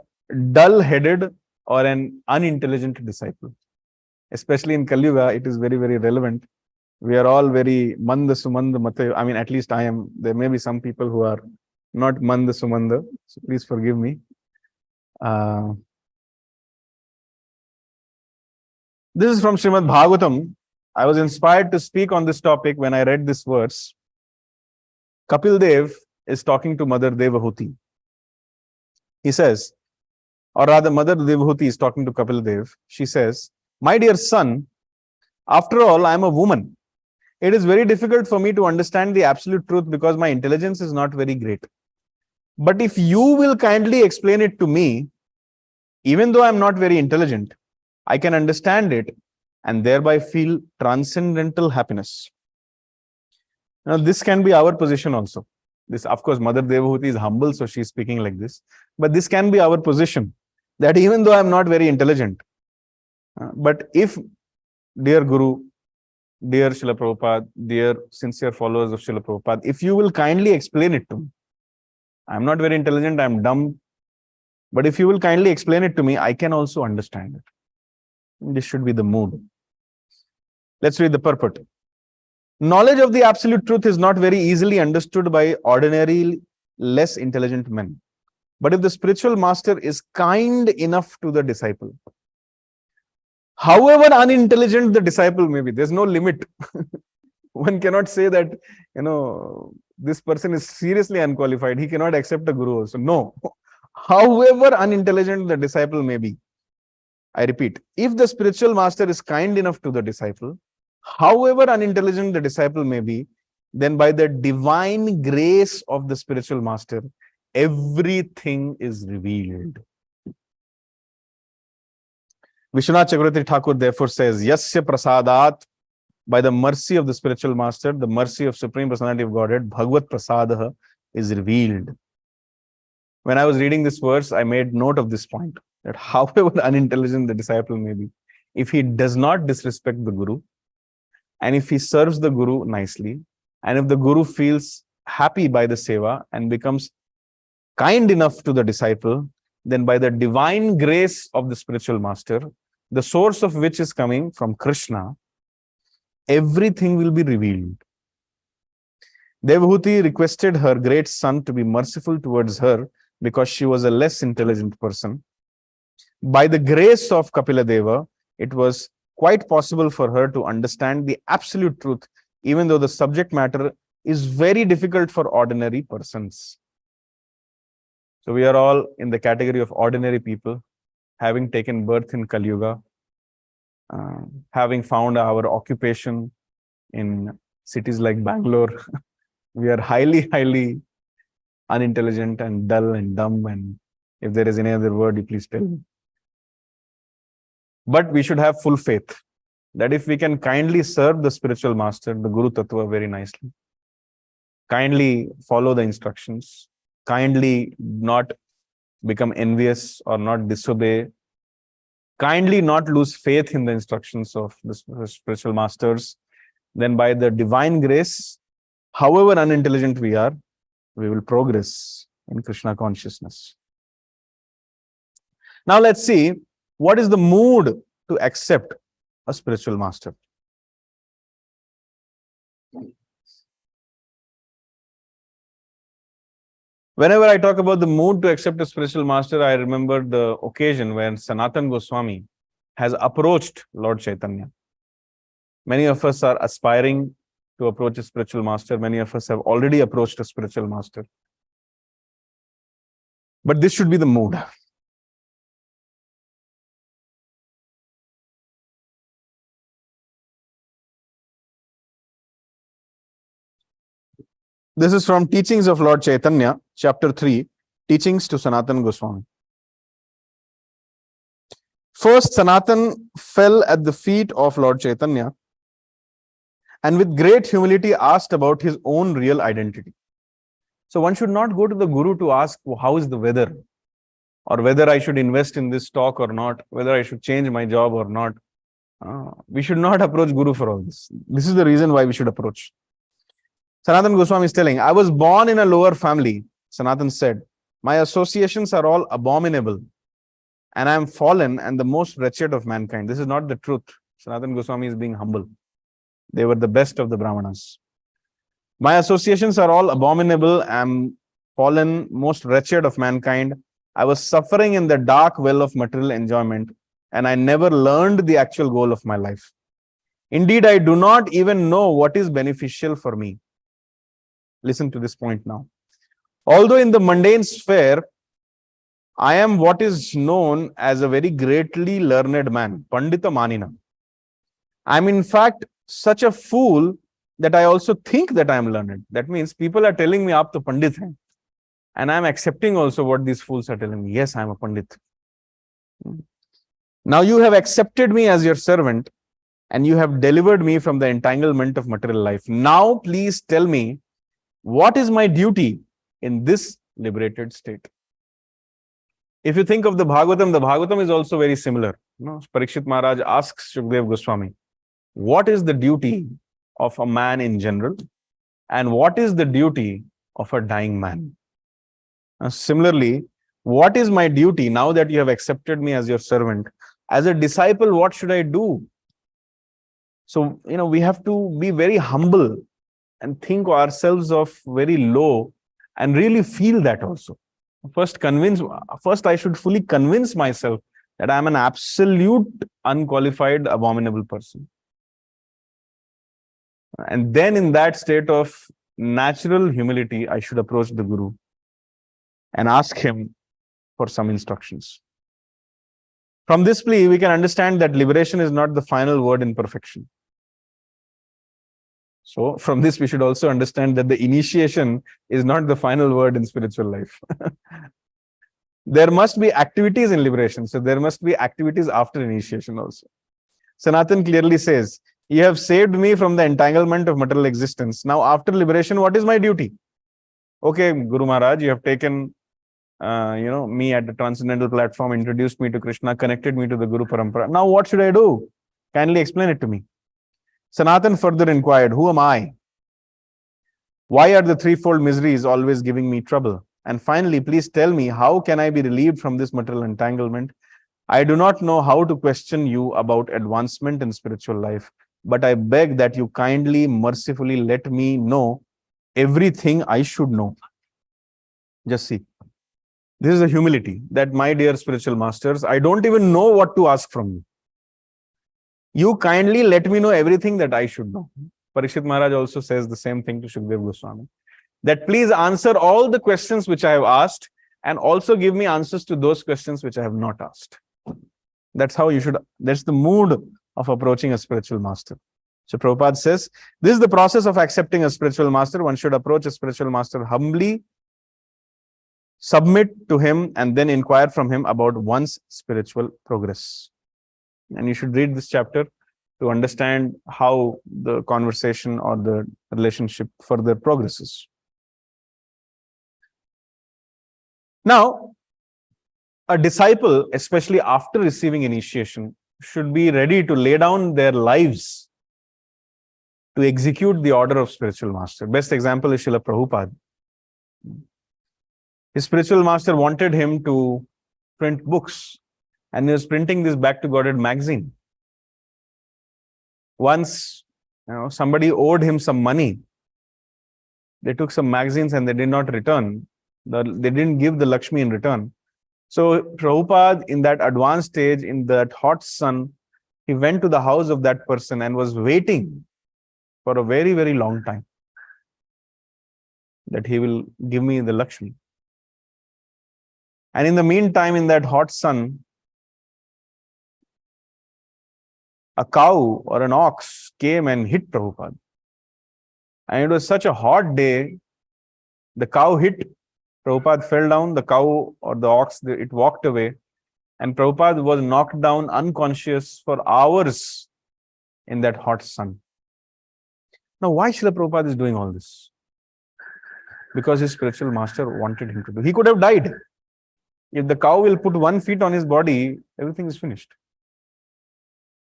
dull-headed or an unintelligent disciple. Especially in Kali Yuga, it is very, very relevant. We are all very manda sumanda mate. I mean, at least I am. There may be some people who are not manda sumanda, so please forgive me. This is from Srimad Bhagavatam. I was inspired to speak on this topic when I read this verse. Kapil Dev is talking to Mother Devahuti. He says, or rather Mother Devahuti is talking to Kapil Dev. She says, "My dear son, after all, I am a woman. It is very difficult for me to understand the absolute truth because my intelligence is not very great. But if you will kindly explain it to me, even though I am not very intelligent, I can understand it and thereby feel transcendental happiness." Now, this can be our position also. This, of course, Mother Devahuti is humble, so she is speaking like this. But this can be our position, that even though I am not very intelligent, but if, dear Guru, dear Srila Prabhupada, dear sincere followers of Srila Prabhupada, if you will kindly explain it to me, I am not very intelligent, I am dumb, but if you will kindly explain it to me, I can also understand it. This should be the mood. Let's read the purport. Knowledge of the absolute truth is not very easily understood by ordinary, less intelligent men. But if the spiritual master is kind enough to the disciple, however unintelligent the disciple may be, there's no limit. One cannot say that, this person is seriously unqualified. He cannot accept a guru also. No. However unintelligent the disciple may be, I repeat, if the spiritual master is kind enough to the disciple, however unintelligent the disciple may be, then by the divine grace of the spiritual master, everything is revealed. Vishwanath Chakravarti Thakur therefore says, Yasya prasadat, by the mercy of the spiritual master, the mercy of Supreme Personality of Godhead, Bhagavad Prasadaha is revealed. When I was reading this verse, I made note of this point, that however unintelligent the disciple may be, if he does not disrespect the Guru, and if he serves the Guru nicely, and if the Guru feels happy by the seva and becomes kind enough to the disciple, then by the divine grace of the spiritual master, the source of which is coming from Krishna, everything will be revealed. Devahuti requested her great son to be merciful towards her because she was a less intelligent person. By the grace of Kapila Deva, it was quite possible for her to understand the absolute truth, even though the subject matter is very difficult for ordinary persons. So we are all in the category of ordinary people, having taken birth in Kali Yuga, having found our occupation in cities like Bangalore. We are highly, highly unintelligent and dull and dumb. And if there is any other word, you please tell me. But we should have full faith that if we can kindly serve the spiritual master, the Guru Tattva, very nicely, kindly follow the instructions, kindly not become envious or not disobey, kindly not lose faith in the instructions of the spiritual masters, then by the divine grace, however unintelligent we are, we will progress in Krishna consciousness. Now let's see what is the mood to accept a spiritual master. Whenever I talk about the mood to accept a spiritual master, I remember the occasion when Sanatana Goswami has approached Lord Caitanya. Many of us are aspiring to approach a spiritual master. Many of us have already approached a spiritual master. But this should be the mood. This is from Teachings of Lord Caitanya, chapter 3, Teachings to Sanatana Goswami. First, Sanatana fell at the feet of Lord Caitanya and with great humility asked about his own real identity. So one should not go to the Guru to ask how is the weather, or whether I should invest in this stock or not, whether I should change my job or not. We should not approach Guru for all this. This is the reason why we should approach. Sanatana Goswami is telling, I was born in a lower family. Sanatana said, my associations are all abominable and I am fallen and the most wretched of mankind. This is not the truth. Sanatana Goswami is being humble. They were the best of the Brahmanas. My associations are all abominable. I am fallen, most wretched of mankind. I was suffering in the dark well of material enjoyment and I never learned the actual goal of my life. Indeed, I do not even know what is beneficial for me. Listen to this point now. Although in the mundane sphere, I am what is known as a very greatly learned man, Pandita Manina. I am in fact such a fool that I also think that I am learned. That means people are telling me, aap to Pandit hai. And I am accepting also what these fools are telling me. Yes, I am a Pandit. Now you have accepted me as your servant and you have delivered me from the entanglement of material life. Now please tell me, what is my duty in this liberated state? If you think of the Bhagavatam is also very similar. Parikshit Maharaj asks Shukdev Goswami, what is the duty of a man in general? And what is the duty of a dying man? Similarly, what is my duty now that you have accepted me as your servant? As a disciple, what should I do? So, we have to be very humble and think ourselves of very low and really feel that also. First, I should fully convince myself that I am an absolute, unqualified, abominable person. And then in that state of natural humility, I should approach the Guru and ask him for some instructions. From this plea, we can understand that liberation is not the final word in perfection. So from this, we should also understand that the initiation is not the final word in spiritual life. There must be activities in liberation. So there must be activities after initiation also. Sanatana clearly says, you have saved me from the entanglement of material existence. Now after liberation, what is my duty? Okay, Guru Maharaj, you have taken me at the transcendental platform, introduced me to Krishna, connected me to the Guru Parampara. Now what should I do? Kindly explain it to me. Sanatana further inquired, who am I? Why are the threefold miseries always giving me trouble? And finally, please tell me, how can I be relieved from this material entanglement? I do not know how to question you about advancement in spiritual life, but I beg that you kindly, mercifully let me know everything I should know. Just see. This is the humility that, my dear spiritual masters, I don't even know what to ask from you. You kindly let me know everything that I should know. Parikshit Maharaj also says the same thing to Shukdev Goswami. That please answer all the questions which I have asked and also give me answers to those questions which I have not asked. That's how you should, that's the mood of approaching a spiritual master. So Prabhupada says, this is the process of accepting a spiritual master. One should approach a spiritual master humbly, submit to him, and then inquire from him about one's spiritual progress. And you should read this chapter to understand how the conversation or the relationship further progresses. Now, a disciple, especially after receiving initiation, should be ready to lay down their lives to execute the order of spiritual master. Best example is Srila Prabhupada. His spiritual master wanted him to print books, and he was printing this Back to Godhead magazine. Once, somebody owed him some money. They took some magazines and they did not return. They didn't give the Lakshmi in return. So Prabhupada, in that advanced stage, in that hot sun, he went to the house of that person and was waiting for a very, very long time that he will give me the Lakshmi. And in the meantime, in that hot sun, a cow or an ox came and hit Prabhupada. And it was such a hot day, the cow hit, Prabhupada fell down, the cow or the ox, it walked away, and Prabhupada was knocked down unconscious for hours in that hot sun. Now, why Srila Prabhupada is doing all this? Because his spiritual master wanted him to do. He could have died. If the cow will put 1 foot on his body, everything is finished.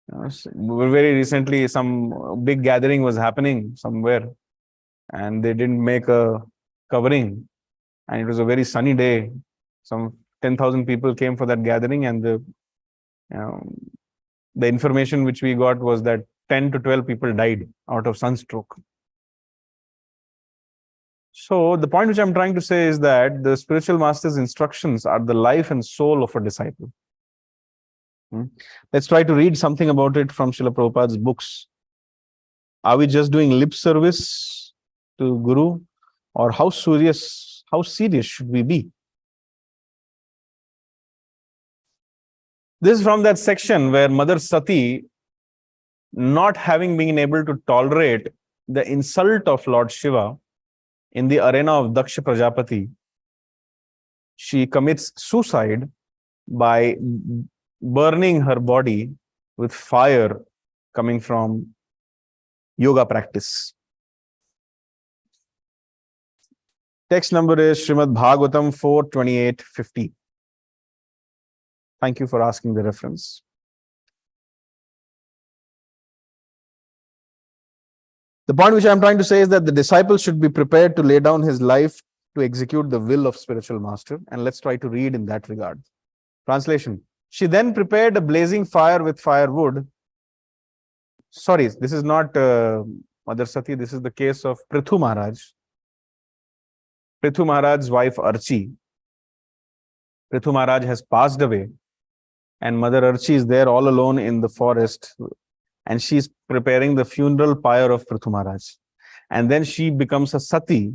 Very recently, some big gathering was happening somewhere, and they didn't make a covering, and it was a very sunny day. Some 10,000 people came for that gathering, and the information which we got was that 10 to 12 people died out of sunstroke. So the point which I'm trying to say is that the spiritual master's instructions are the life and soul of a disciple. Let's try to read something about it from Srila Prabhupada's books. Are we just doing lip service to Guru, or how serious should we be? This is from that section where Mother Sati, not having been able to tolerate the insult of Lord Shiva in the arena of Daksha Prajapati, she commits suicide by burning her body with fire coming from yoga practice. Text number is Srimad Bhagavatam 4:28-50. Thank you for asking the reference. The point which I'm trying to say is that the disciple should be prepared to lay down his life to execute the will of spiritual master. And let's try to read in that regard. Translation. She then prepared a blazing fire with firewood. Sorry, this is not Mother Sati. This is the case of Prithu Maharaj. Prithu Maharaj's wife Archi. Prithu Maharaj has passed away, and Mother Archi is there all alone in the forest, and she's preparing the funeral pyre of Prithu Maharaj. And then she becomes a sati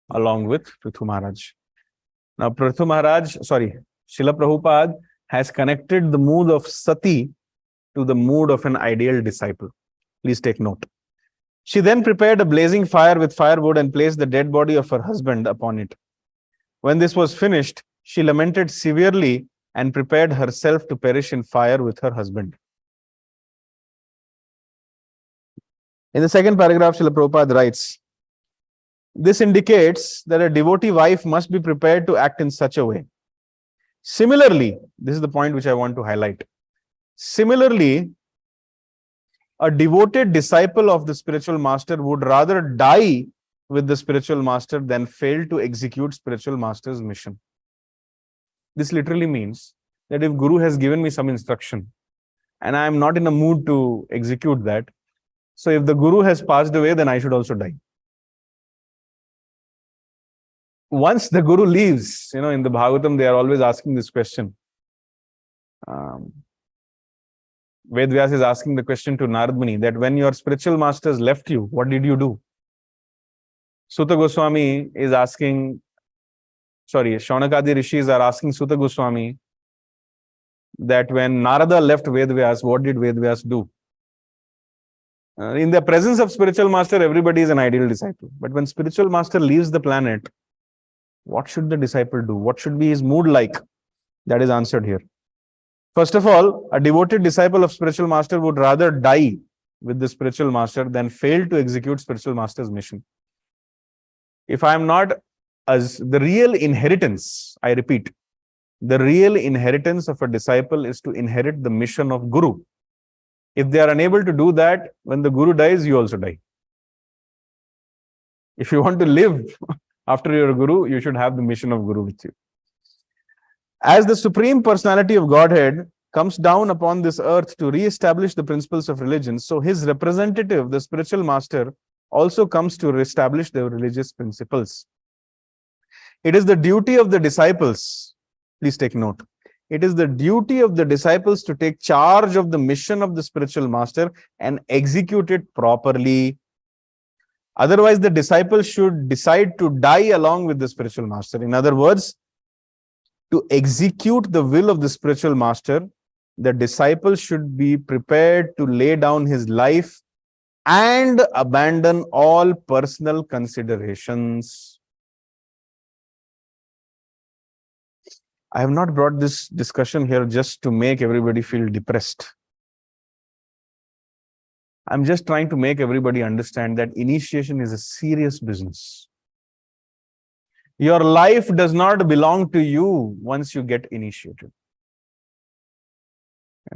along with Prithu Maharaj. Now, Srila Prabhupada has connected the mood of sati to the mood of an ideal disciple. Please take note. She then prepared a blazing fire with firewood and placed the dead body of her husband upon it. When this was finished, she lamented severely and prepared herself to perish in fire with her husband. In the second paragraph, Srila Prabhupada writes, this indicates that a devotee wife must be prepared to act in such a way. Similarly, this is the point which I want to highlight. Similarly, a devoted disciple of the spiritual master would rather die with the spiritual master than fail to execute spiritual master's mission. This literally means that if Guru has given me some instruction and I am not in a mood to execute that, so if the Guru has passed away, then I should also die. Once the Guru leaves, in the Bhagavatam, they are always asking this question. Vedvyas is asking the question to Narad Muni that when your spiritual masters left you, what did you do? Sutta Goswami is asking, Shaunakadi Rishis are asking Sutta Goswami that when Narada left Vedvyas, what did Vedvyas do? In the presence of spiritual master, everybody is an ideal disciple. But when spiritual master leaves the planet, what should the disciple do? What should be his mood like? That is answered here. First of all, a devoted disciple of spiritual master would rather die with the spiritual master than fail to execute spiritual master's mission. If I am not as the real inheritance, I repeat, the real inheritance of a disciple is to inherit the mission of Guru. If they are unable to do that, when the Guru dies, you also die. If you want to live After your guru, you should have the mission of guru with you. As the Supreme Personality of Godhead comes down upon this earth to re-establish the principles of religion, so his representative, the spiritual master, also comes to re-establish the religious principles. It is the duty of the disciples, please take note, it is the duty of the disciples to take charge of the mission of the spiritual master and execute it properly. Otherwise, the disciples should decide to die along with the spiritual master. In other words, to execute the will of the spiritual master, the disciple should be prepared to lay down his life and abandon all personal considerations. I have not brought this discussion here just to make everybody feel depressed. I'm just trying to make everybody understand that initiation is a serious business. Your life does not belong to you once you get initiated.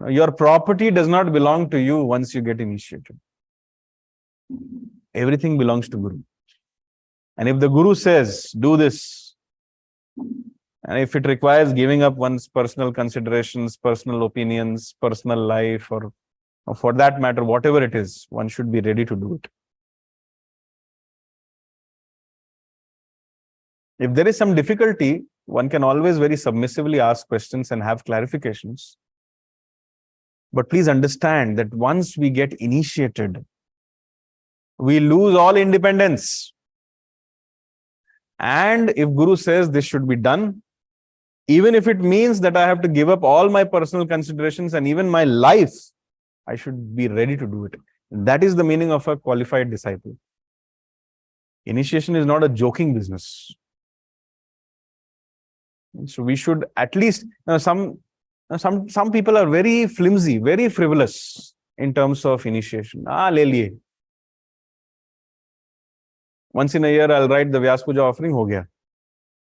Your property does not belong to you once you get initiated. Everything belongs to Guru. And if the Guru says, do this, and if it requires giving up one's personal considerations, personal opinions, personal life, or for that matter, whatever it is, one should be ready to do it. If there is some difficulty, one can always very submissively ask questions and have clarifications. But please understand that once we get initiated, we lose all independence. And if Guru says this should be done, even if it means that I have to give up all my personal considerations and even my life, I should be ready to do it. That is the meaning of a qualified disciple. Initiation is not a joking business. So we should at least, some people are very flimsy, very frivolous in terms of initiation. Le liye. Once in a year, I'll write the Vyas Puja offering, ho gaya.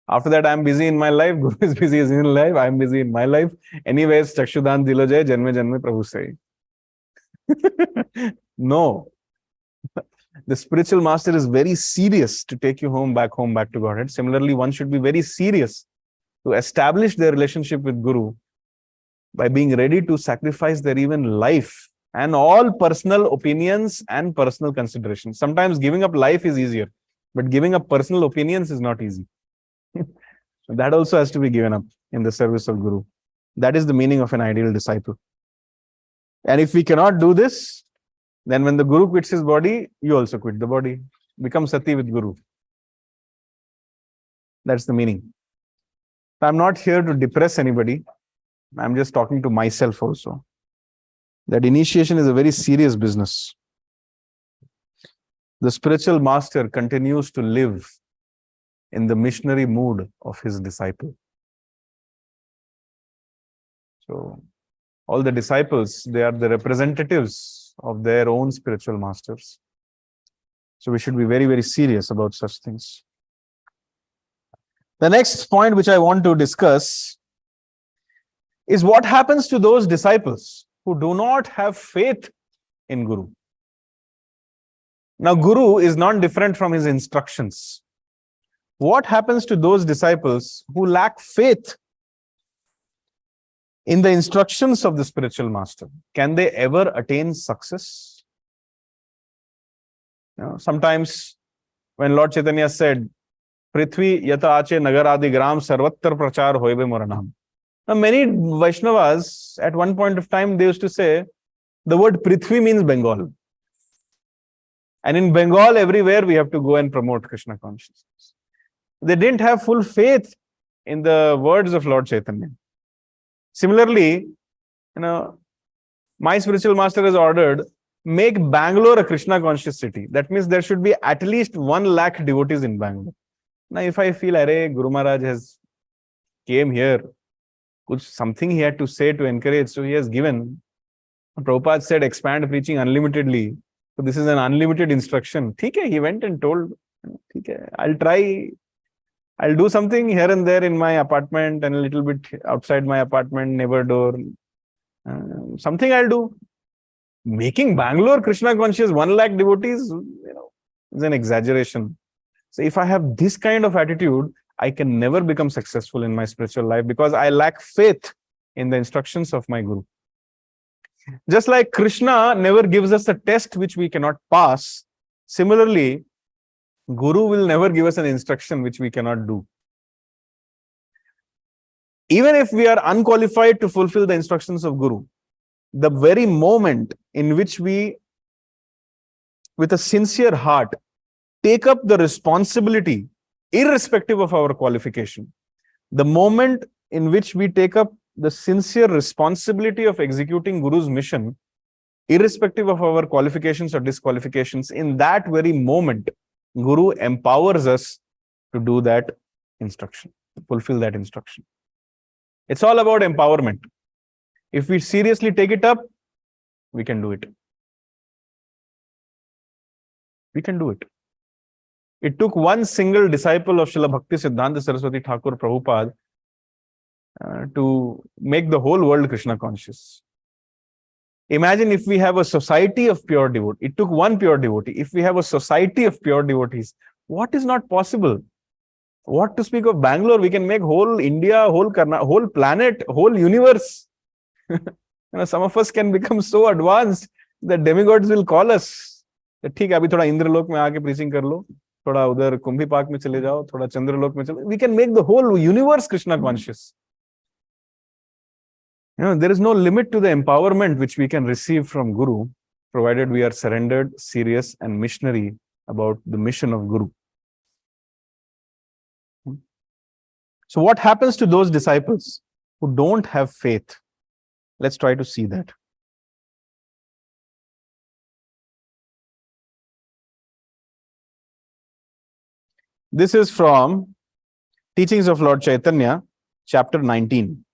After that, I'm busy in my life. Guru is busy in his life. I'm busy in my life. Anyways, Chakshudan dilo jai, janme janme Prabhu say. No. The spiritual master is very serious to take you back to Godhead. Similarly, one should be very serious to establish their relationship with Guru by being ready to sacrifice their even life and all personal opinions and personal considerations. Sometimes giving up life is easier, but giving up personal opinions is not easy. So that also has to be given up in the service of Guru. That is the meaning of an ideal disciple. And if we cannot do this, then when the Guru quits his body, you also quit the body. Become Sati with Guru. That's the meaning. I'm not here to depress anybody. I'm just talking to myself also. That initiation is a very serious business. The spiritual master continues to live in the missionary mood of his disciple. So, all the disciples, they are the representatives of their own spiritual masters. So we should be very, very serious about such things. The next point which I want to discuss is what happens to those disciples who do not have faith in Guru. Now, Guru is not different from his instructions. What happens to those disciples who lack faith in the instructions of the spiritual master? Can they ever attain success? Sometimes when Lord Caitanya said, Prithvi yata ache nagaradi gram sarvattar prachar hoibe moranam. Now, many Vaishnavas at one point of time, they used to say, the word Prithvi means Bengal. And in Bengal, everywhere we have to go and promote Krishna consciousness. They didn't have full faith in the words of Lord Chaitanya. Similarly, my spiritual master has ordered, make Bangalore a Krishna conscious city. That means there should be at least 1 lakh devotees in Bangalore. Now, if I feel, Guru Maharaj has came here, something he had to say to encourage, so he has given. Prabhupada said, expand preaching unlimitedly. So this is an unlimited instruction. He went and told, I'll try. I'll do something here and there in my apartment and a little bit outside my apartment, neighbor door. Something I'll do. Making Bangalore Krishna conscious 1 lakh devotees, is an exaggeration. So if I have this kind of attitude, I can never become successful in my spiritual life because I lack faith in the instructions of my Guru. Just like Krishna never gives us a test which we cannot pass, similarly, Guru will never give us an instruction which we cannot do. Even if we are unqualified to fulfill the instructions of Guru, the very moment in which we, with a sincere heart, take up the responsibility, irrespective of our qualification, the moment in which we take up the sincere responsibility of executing Guru's mission, irrespective of our qualifications or disqualifications, in that very moment, Guru empowers us to do that instruction, to fulfill that instruction. It's all about empowerment. If we seriously take it up, we can do it. We can do it. It took one single disciple of Srila Bhakti Siddhanta Saraswati Thakur Prabhupada to make the whole world Krishna conscious. Imagine if we have a society of pure devotees. It took one pure devotee. If we have a society of pure devotees, what is not possible? What to speak of Bangalore? We can make whole India, whole planet, whole universe. Some of us can become so advanced that demigods will call us. ठीक है, अभी थोड़ा इंद्रलोक में आके preaching कर लो, थोड़ा उधर कुंभी park में चले जाओ, थोड़ा चंद्रलोक में चले. We can make the whole universe Krishna conscious. There is no limit to the empowerment which we can receive from Guru, provided we are surrendered, serious, and missionary about the mission of Guru. So what happens to those disciples who don't have faith? Let's try to see that. This is from Teachings of Lord Caitanya, chapter 19.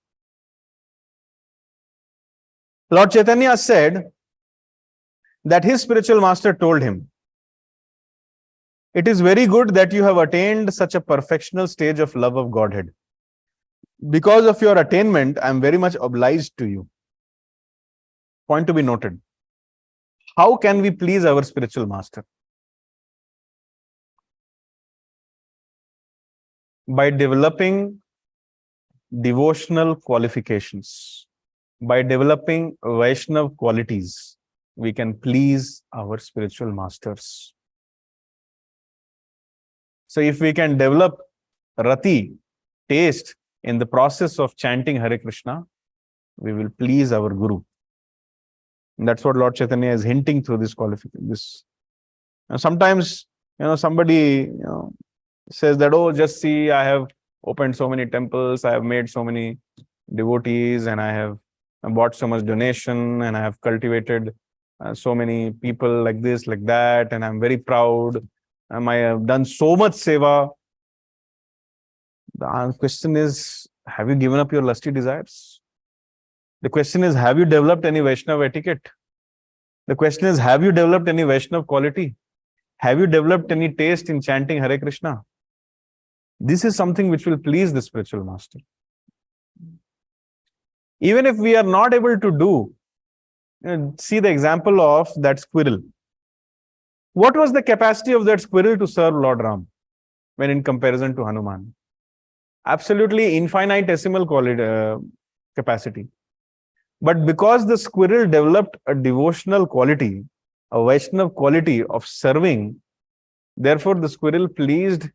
Lord Caitanya said that his spiritual master told him, "It is very good that you have attained such a perfectional stage of love of Godhead. Because of your attainment, I am very much obliged to you." Point to be noted. How can we please our spiritual master? By developing devotional qualifications, by developing Vaishnav qualities, we can please our spiritual masters. So if we can develop rati, taste, in the process of chanting Hare Krishna, we will please our Guru. And that's what Lord Chaitanya is hinting through this qualification. Sometimes, somebody, says that, oh, just see, I have opened so many temples, I have made so many devotees, and I have bought so much donation, and I have cultivated so many people like this, like that, and I'm very proud. I have done so much seva. The question is, have you given up your lusty desires? The question is, have you developed any Vaishnav etiquette? The question is, have you developed any Vaishnav quality? Have you developed any taste in chanting Hare Krishna? This is something which will please the spiritual master. Even if we are not able to do, see the example of that squirrel. What was the capacity of that squirrel to serve Lord Ram when in comparison to Hanuman? Absolutely infinitesimal capacity. But because the squirrel developed a devotional quality, a Vaishnav quality of serving, therefore the squirrel pleased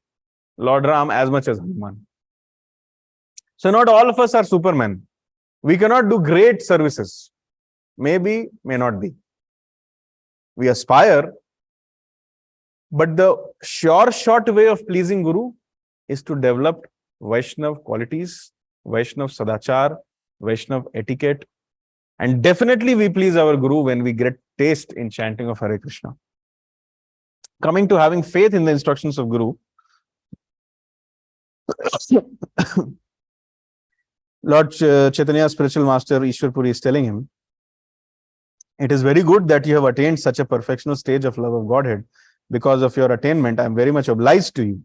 Lord Ram as much as Hanuman. So not all of us are supermen. We cannot do great services. Maybe, may not be. We aspire, but the sure short way of pleasing Guru is to develop Vaishnav qualities, Vaishnav sadachar, Vaishnav etiquette, and definitely we please our Guru when we get taste in chanting of Hare Krishna. Coming to having faith in the instructions of Guru, Lord Chaitanya's spiritual master Ishwar Puri is telling him, it is very good that you have attained such a perfectional stage of love of Godhead. Because of your attainment, I am very much obliged to you.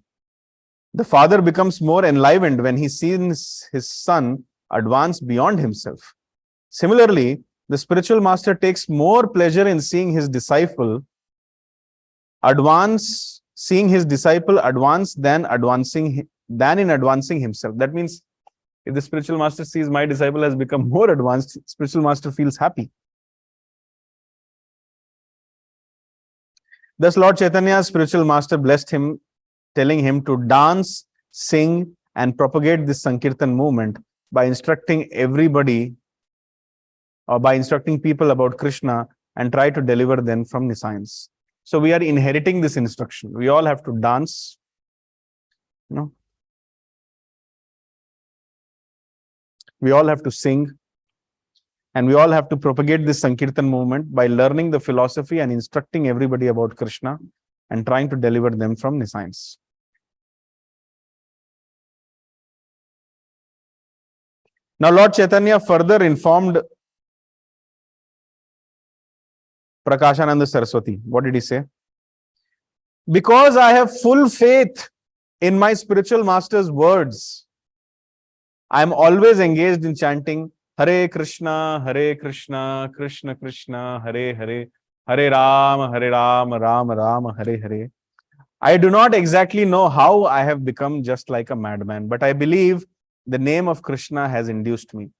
The father becomes more enlivened when he sees his son advance beyond himself. Similarly, the spiritual master takes more pleasure in seeing his disciple advance seeing his disciple advance than in advancing himself. That means if the spiritual master sees my disciple has become more advanced, spiritual master feels happy. Thus, Lord Chaitanya's spiritual master blessed him, telling him to dance, sing, and propagate this Sankirtan movement by instructing everybody or by instructing people about Krishna and try to deliver them from nescience. So we are inheriting this instruction. We all have to dance, we all have to sing, and we all have to propagate this Sankirtan movement by learning the philosophy and instructing everybody about Krishna and trying to deliver them from nescience. Now, Lord Chaitanya further informed Prakashananda Saraswati. What did he say? Because I have full faith in my spiritual master's words, I am always engaged in chanting Hare Krishna, Krishna Krishna, Hare Hare, Hare Rama, Rama Rama, Hare Hare. I do not exactly know how I have become just like a madman, but I believe the name of Krishna has induced me.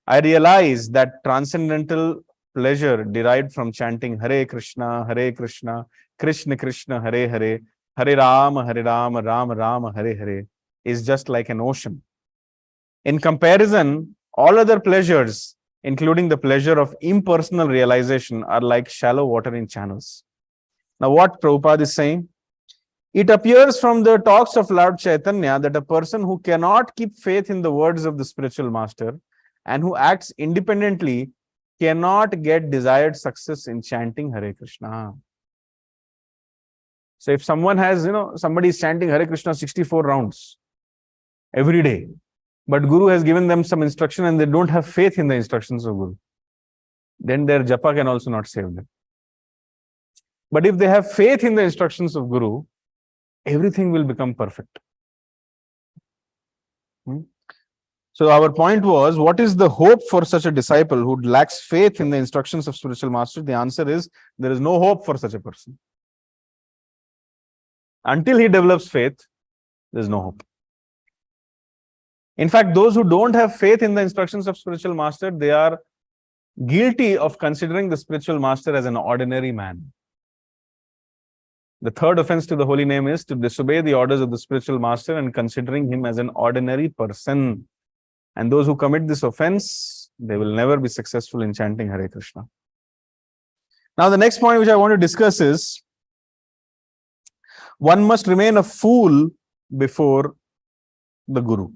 I realize that transcendental pleasure derived from chanting Hare Krishna, Krishna Krishna, Hare Hare, Hare Rama, Rama Rama, Hare Hare is just like an ocean. In comparison, all other pleasures, including the pleasure of impersonal realization, are like shallow water in channels. Now, what Prabhupada is saying? It appears from the talks of Lord Chaitanya that a person who cannot keep faith in the words of the spiritual master and who acts independently cannot get desired success in chanting Hare Krishna. So if someone has, somebody is chanting Hare Krishna 64 rounds every day, but Guru has given them some instruction and they don't have faith in the instructions of Guru, then their japa can also not save them. But if they have faith in the instructions of Guru, everything will become perfect. So our point was, what is the hope for such a disciple who lacks faith in the instructions of spiritual master? The answer is, there is no hope for such a person. Until he develops faith, there is no hope. In fact, those who don't have faith in the instructions of spiritual master, they are guilty of considering the spiritual master as an ordinary man. The third offense to the holy name is to disobey the orders of the spiritual master and considering him as an ordinary person. And those who commit this offense, they will never be successful in chanting Hare Krishna. Now, the next point which I want to discuss is, one must remain a fool before the Guru.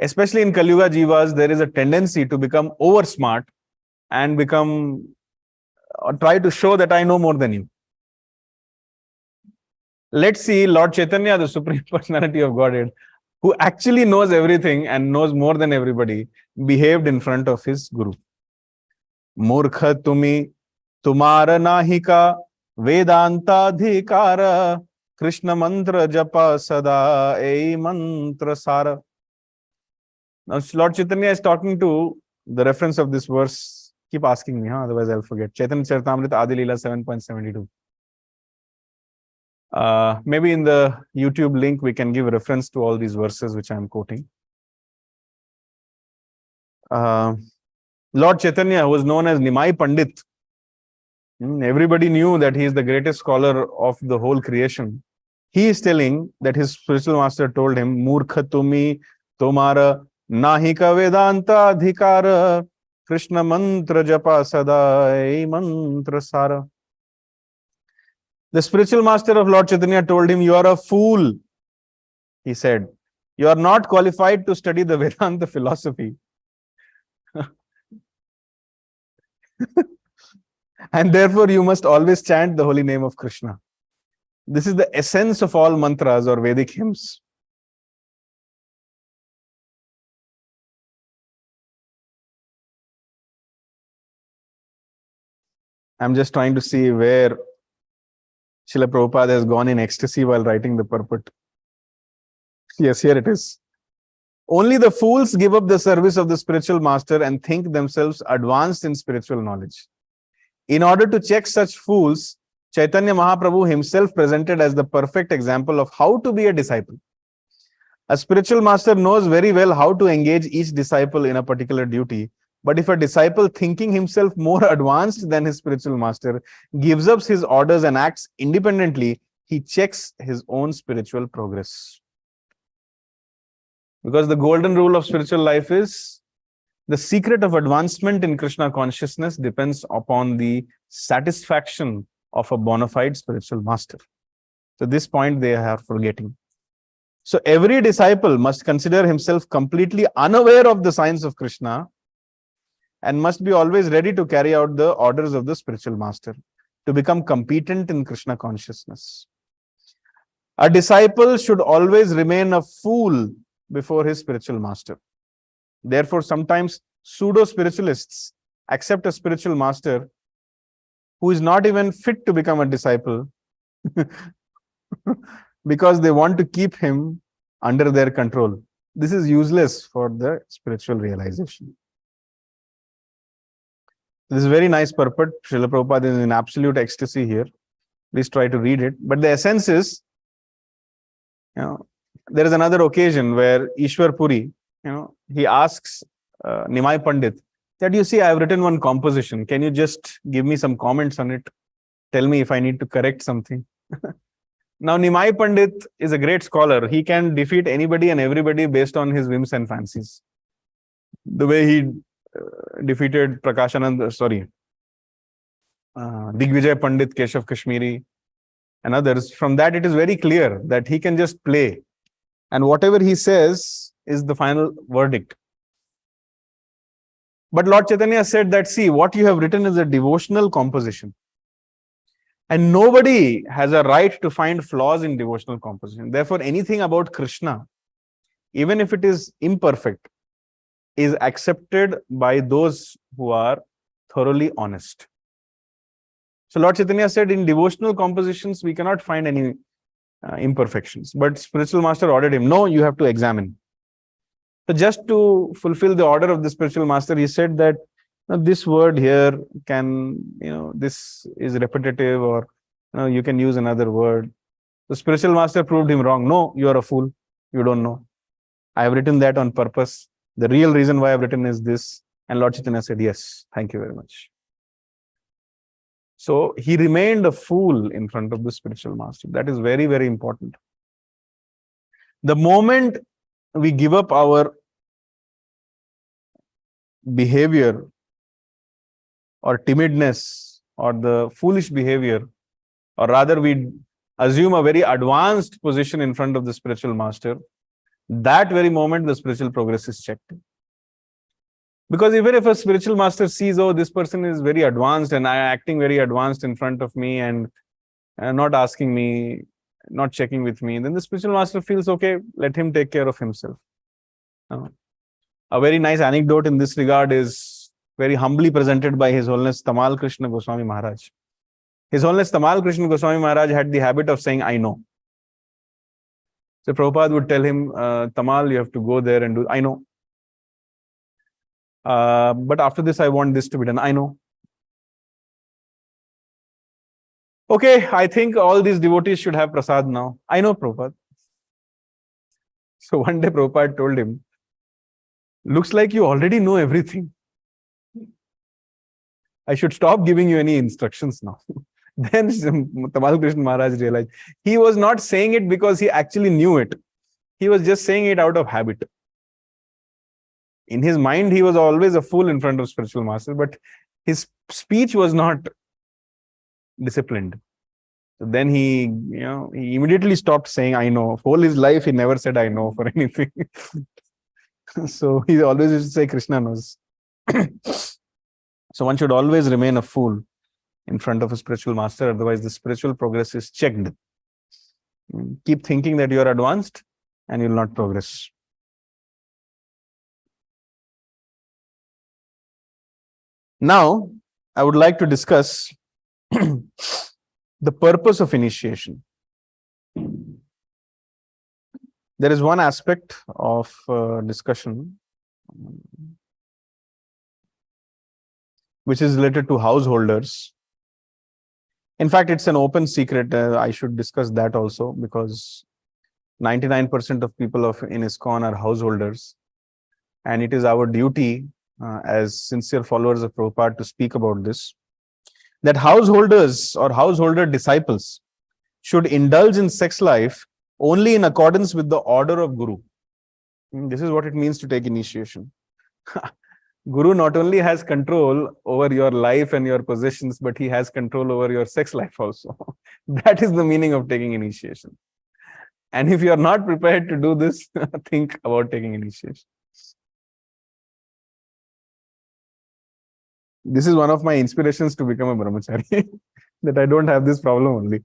Especially in Kali Yuga Jivas, there is a tendency to become over smart and try to show that I know more than you. Let's see Lord Chaitanya, the Supreme Personality of Godhead, who actually knows everything and knows more than everybody, behaved in front of his Guru. Murkha tumi, tumara nahika, Vedanta dhikara, Krishna mantra japa sada, ei mantra sara. Now, Lord Chaitanya is talking to the reference of this verse. Keep asking me, otherwise I'll forget. Chaitanya Charitamrita Adi Leela 7.72. Maybe in the YouTube link, we can give reference to all these verses which I'm quoting. Lord Chaitanya, who was known as Nimai Pandit, everybody knew that he is the greatest scholar of the whole creation. He is telling that his spiritual master told him, Murkha tumi, tomara, Nahika Vedanta dhikara, Krishna mantra japa sada, mantra sara. The spiritual master of Lord Chaitanya told him, you are a fool. He said, you are not qualified to study the Vedanta philosophy. And therefore you must always chant the holy name of Krishna. This is the essence of all mantras or Vedic hymns. I'm just trying to see where Srila Prabhupada has gone in ecstasy while writing the purport. Yes, here it is. Only the fools give up the service of the spiritual master and think themselves advanced in spiritual knowledge. In order to check such fools, Chaitanya Mahaprabhu himself presented as the perfect example of how to be a disciple. A spiritual master knows very well how to engage each disciple in a particular duty. But if a disciple, thinking himself more advanced than his spiritual master, gives up his orders and acts independently, he checks his own spiritual progress. Because the golden rule of spiritual life is the secret of advancement in Krishna consciousness depends upon the satisfaction of a bona fide spiritual master. So this point they are forgetting. So every disciple must consider himself completely unaware of the signs of Krishna and must be always ready to carry out the orders of the spiritual master to become competent in Krishna consciousness. A disciple should always remain a fool before his spiritual master. Therefore, sometimes pseudo-spiritualists accept a spiritual master who is not even fit to become a disciple because they want to keep him under their control. This is useless for the spiritual realization. This is a very nice purport. Srila Prabhupada is in absolute ecstasy here. Please try to read it. But the essence is, there is another occasion where Ishwar Puri, he asks Nimai Pandit that, you see, I have written one composition. Can you just give me some comments on it? Tell me if I need to correct something. Now, Nimai Pandit is a great scholar. He can defeat anybody and everybody based on his whims and fancies. The way he defeated Digvijay Pandit, Keshav Kashmiri, and others. From that, it is very clear that he can just play. And whatever he says is the final verdict. But Lord Chaitanya said that, see, what you have written is a devotional composition. And nobody has a right to find flaws in devotional composition. Therefore, anything about Krishna, even if it is imperfect, is accepted by those who are thoroughly honest. So Lord Chaitanya said in devotional compositions, we cannot find any imperfections. But spiritual master ordered him, no, you have to examine. So just to fulfill the order of the spiritual master, he said that this word here can, this is repetitive, or you can use another word. The spiritual master proved him wrong. No, you are a fool. You don't know. I have written that on purpose. The real reason why I've written is this. And Lord Chaitanya said, yes, thank you very much. So he remained a fool in front of the spiritual master. That is very, very important. The moment we give up our behavior or timidness or the foolish behavior, or rather we assume a very advanced position in front of the spiritual master, that very moment the spiritual progress is checked. Because even if a spiritual master sees, oh, this person is very advanced and acting very advanced in front of me and not asking me, not checking with me, then the spiritual master feels, okay, let him take care of himself. A very nice anecdote in this regard is very humbly presented by His Holiness Tamal Krishna Goswami Maharaj. His Holiness Tamal Krishna Goswami Maharaj had the habit of saying, I know. So Prabhupada would tell him, Tamal, you have to go there and do, I know. But after this, I want this to be done. I know. Okay, I think all these devotees should have prasad now. I know, Prabhupada. So one day Prabhupada told him, looks like you already know everything. I should stop giving you any instructions now. Then Tamal Krishna Maharaj realized he was not saying it because he actually knew it. He was just saying it out of habit. In his mind, he was always a fool in front of spiritual master, but his speech was not disciplined. So then he immediately stopped saying, I know. Whole his life, he never said, I know for anything. So he always used to say, Krishna knows. So one should always remain a fool in front of a spiritual master. Otherwise, the spiritual progress is checked. Keep thinking that you are advanced and you will not progress. Now, I would like to discuss the purpose of initiation. There is one aspect of discussion which is related to householders, In fact, it's an open secret. I should discuss that also, because 99% of people in ISKCON are householders. And it is our duty as sincere followers of Prabhupada to speak about this, that householders or householder disciples should indulge in sex life only in accordance with the order of Guru. This is what it means to take initiation. Guru not only has control over your life and your possessions, but he has control over your sex life also. That is the meaning of taking initiation. And if you are not prepared to do this, think about taking initiation. This is one of my inspirations to become a brahmachari, that I don't have this problem only.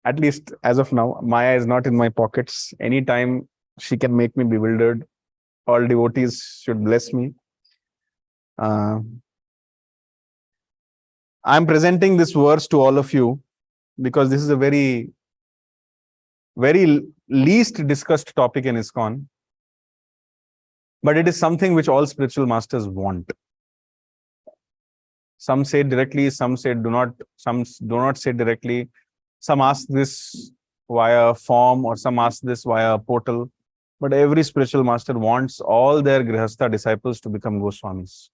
At least as of now, Maya is not in my pockets. Anytime she can make me bewildered. All devotees should bless me. I'm presenting this verse to all of you because this is a very, very least discussed topic in ISKCON. But it is something which all spiritual masters want. Some say directly, some say do not, some do not say directly. Some ask this via a form, or some ask this via a portal. But every spiritual master wants all their Grihastha disciples to become Goswamis.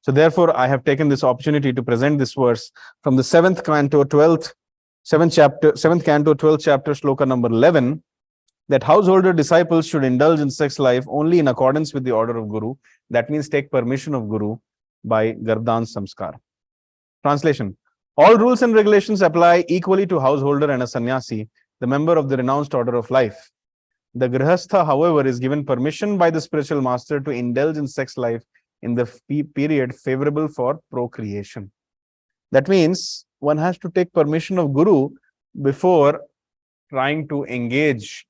So therefore, I have taken this opportunity to present this verse from the 7th canto, 12th chapter, shloka number 11, that householder disciples should indulge in sex life only in accordance with the order of Guru. That means take permission of Guru by Garbdan Samskar. Translation. All rules and regulations apply equally to householder and a sannyasi, the member of the renounced order of life. The Grihastha, however, is given permission by the spiritual master to indulge in sex life in the period favorable for procreation. That means one has to take permission of Guru before trying to engage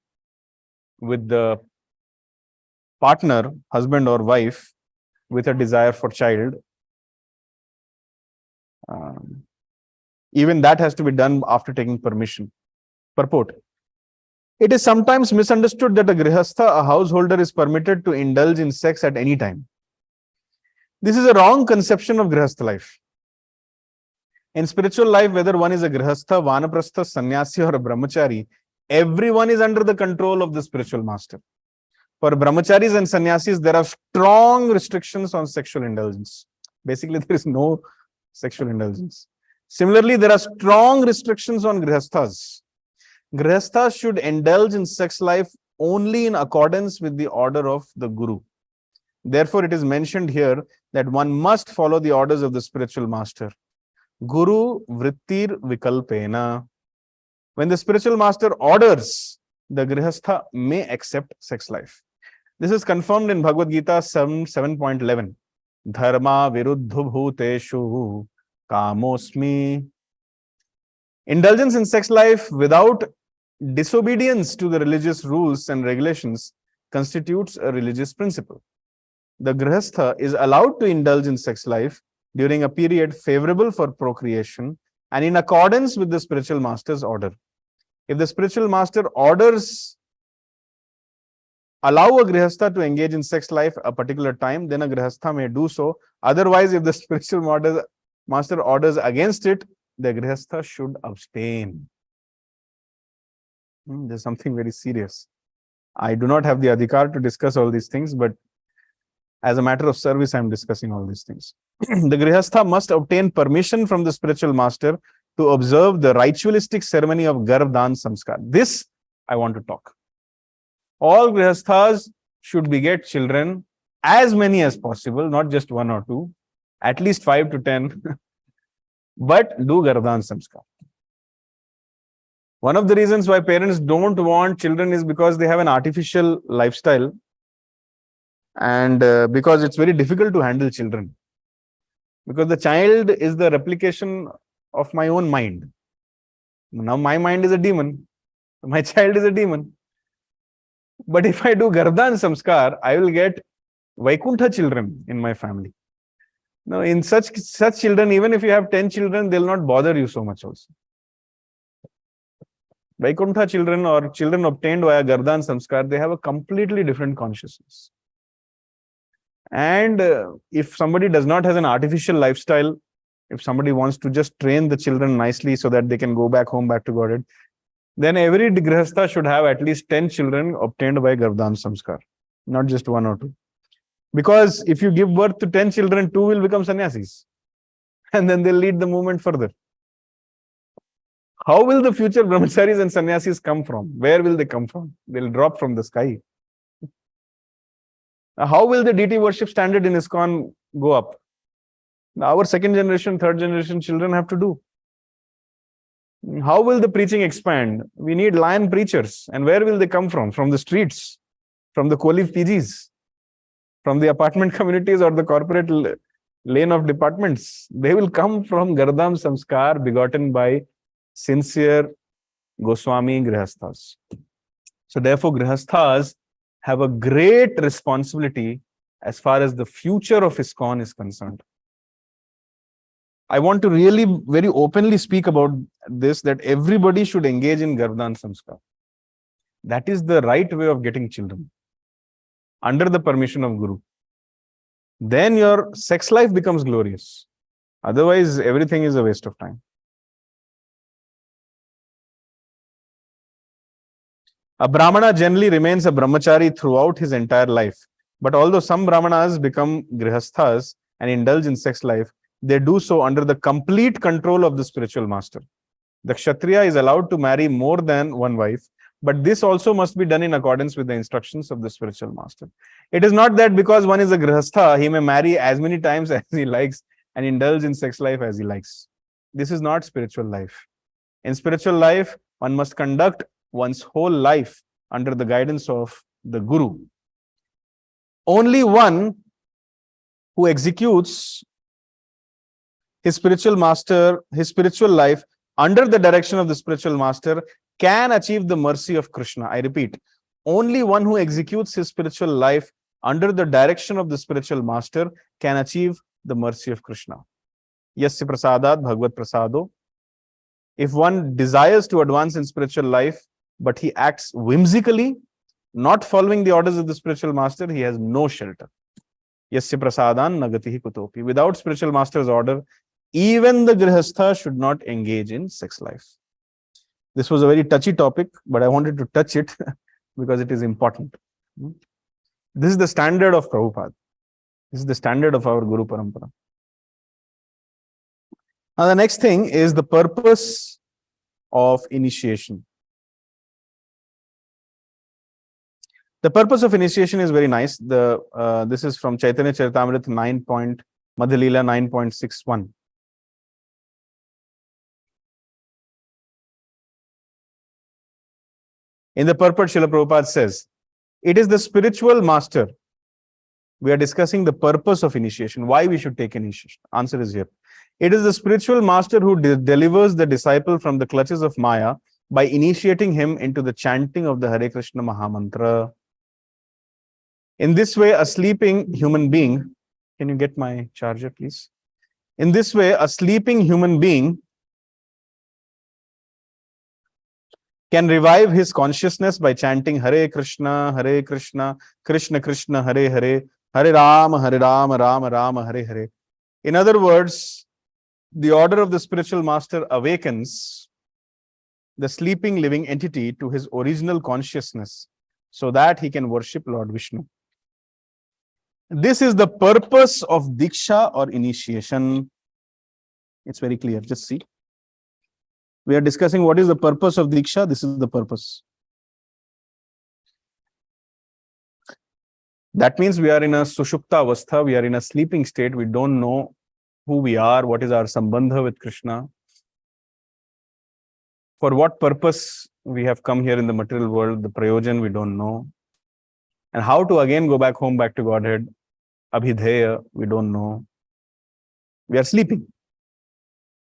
with the partner, husband or wife, with a desire for child. Even that has to be done after taking permission. Purport. It is sometimes misunderstood that a Grihastha, a householder, is permitted to indulge in sex at any time. This is a wrong conception of Grihastha life. In spiritual life, whether one is a Grihastha, Vanaprastha, Sannyasi or a Brahmachari, everyone is under the control of the spiritual master. For Brahmacharis and Sannyasis, there are strong restrictions on sexual indulgence. Basically, there is no sexual indulgence. Similarly, there are strong restrictions on Grihasthas. Grihasthas should indulge in sex life only in accordance with the order of the Guru. Therefore, it is mentioned here that one must follow the orders of the spiritual master. Guru vrittir vikalpena. When the spiritual master orders, the Grihastha may accept sex life. This is confirmed in Bhagavad Gita 7.11. Dharma viruddhu bhuteshu kamosmi. Indulgence in sex life without disobedience to the religious rules and regulations constitutes a religious principle. The Grihastha is allowed to indulge in sex life during a period favorable for procreation and in accordance with the spiritual master's order. If the spiritual master orders allow a Grihastha to engage in sex life a particular time, then a Grihastha may do so. Otherwise, if the spiritual master orders against it, the Grihastha should abstain. There's something very serious. I do not have the adhikar to discuss all these things, but as a matter of service, I'm discussing all these things. The Grihastha must obtain permission from the spiritual master to observe the ritualistic ceremony of Garbdan Samskar. This I want to talk. All Grihasthas should beget children, as many as possible, not just 1 or 2, at least 5 to 10, but do Garbdan Samskar. One of the reasons why parents don't want children is because they have an artificial lifestyle, and because it's very difficult to handle children. Because the child is the replication of my own mind. Now my mind is a demon. My child is a demon. But if I do Garbdan Samskar, I will get Vaikuntha children in my family. Now, in such children, even if you have 10 children, they'll not bother you so much also. Vaikuntha children or children obtained via Garbdan Samskar, they have a completely different consciousness. And if somebody does not have an artificial lifestyle, if somebody wants to just train the children nicely so that they can go back home, back to Godhead, then every grihastha should have at least 10 children obtained by Gardhan Samskar, not just one or two. Because if you give birth to 10 children, 2 will become sannyasis. And then they'll lead the movement further. How will the future brahmacharis and sannyasis come from? Where will they come from? They'll drop from the sky. How will the deity worship standard in ISKCON go up? Our second generation, third generation children have to do. How will the preaching expand? We need lion preachers. And where will they come from? From the streets, from the Qualif PGs, from the apartment communities or the corporate lane of departments. They will come from Gardhan Samskar begotten by sincere Goswami Grihasthas. So therefore, Grihasthas have a great responsibility as far as the future of ISKCON is concerned. I want to really very openly speak about this, that everybody should engage in Gardhan Samskar. That is the right way of getting children, under the permission of Guru. Then your sex life becomes glorious. Otherwise, everything is a waste of time. A Brahmana generally remains a brahmachari throughout his entire life. But although some Brahmanas become grihasthas and indulge in sex life, they do so under the complete control of the spiritual master. The Kshatriya is allowed to marry more than one wife, but this also must be done in accordance with the instructions of the spiritual master. It is not that because one is a grihastha, he may marry as many times as he likes and indulge in sex life as he likes. This is not spiritual life. In spiritual life, one must conduct one's whole life under the guidance of the Guru. Only one who executes his spiritual master, his spiritual life under the direction of the spiritual master can achieve the mercy of Krishna. I repeat, only one who executes his spiritual life under the direction of the spiritual master can achieve the mercy of Krishna. Yasya prasadat bhagavad prasado. If one desires to advance in spiritual life, but he acts whimsically, not following the orders of the spiritual master, he has no shelter. Yasya prasadan nagatihi kutopi. Without spiritual master's order, even the grihastha should not engage in sex life. This was a very touchy topic, but I wanted to touch it because it is important. This is the standard of Prabhupada. This is the standard of our Guru Parampara. Now, the next thing is the purpose of initiation. The purpose of initiation is very nice. This is from Chaitanya Charitamrita 9. Madhya Leela 9.61. In the purport, Srila Prabhupada says, it is the spiritual master. We are discussing the purpose of initiation, why we should take initiation. Answer is here. It is the spiritual master who delivers the disciple from the clutches of Maya by initiating him into the chanting of the Hare Krishna Mahamantra. In this way, a sleeping human being, can you get my charger, please? In this way, a sleeping human being can revive his consciousness by chanting Hare Krishna, Krishna Krishna, Hare Hare, Hare Rama, Rama Rama, Hare Hare. In other words, the order of the spiritual master awakens the sleeping living entity to his original consciousness so that he can worship Lord Vishnu. This is the purpose of Diksha or initiation. It's very clear. Just see. We are discussing what is the purpose of Diksha. This is the purpose. That means we are in a Sushupta Avastha. We are in a sleeping state. We don't know who we are, what is our sambandha with Krishna, for what purpose we have come here in the material world, the prayojan we don't know, and how to again go back home, back to Godhead, abhidheya, we don't know. We are sleeping.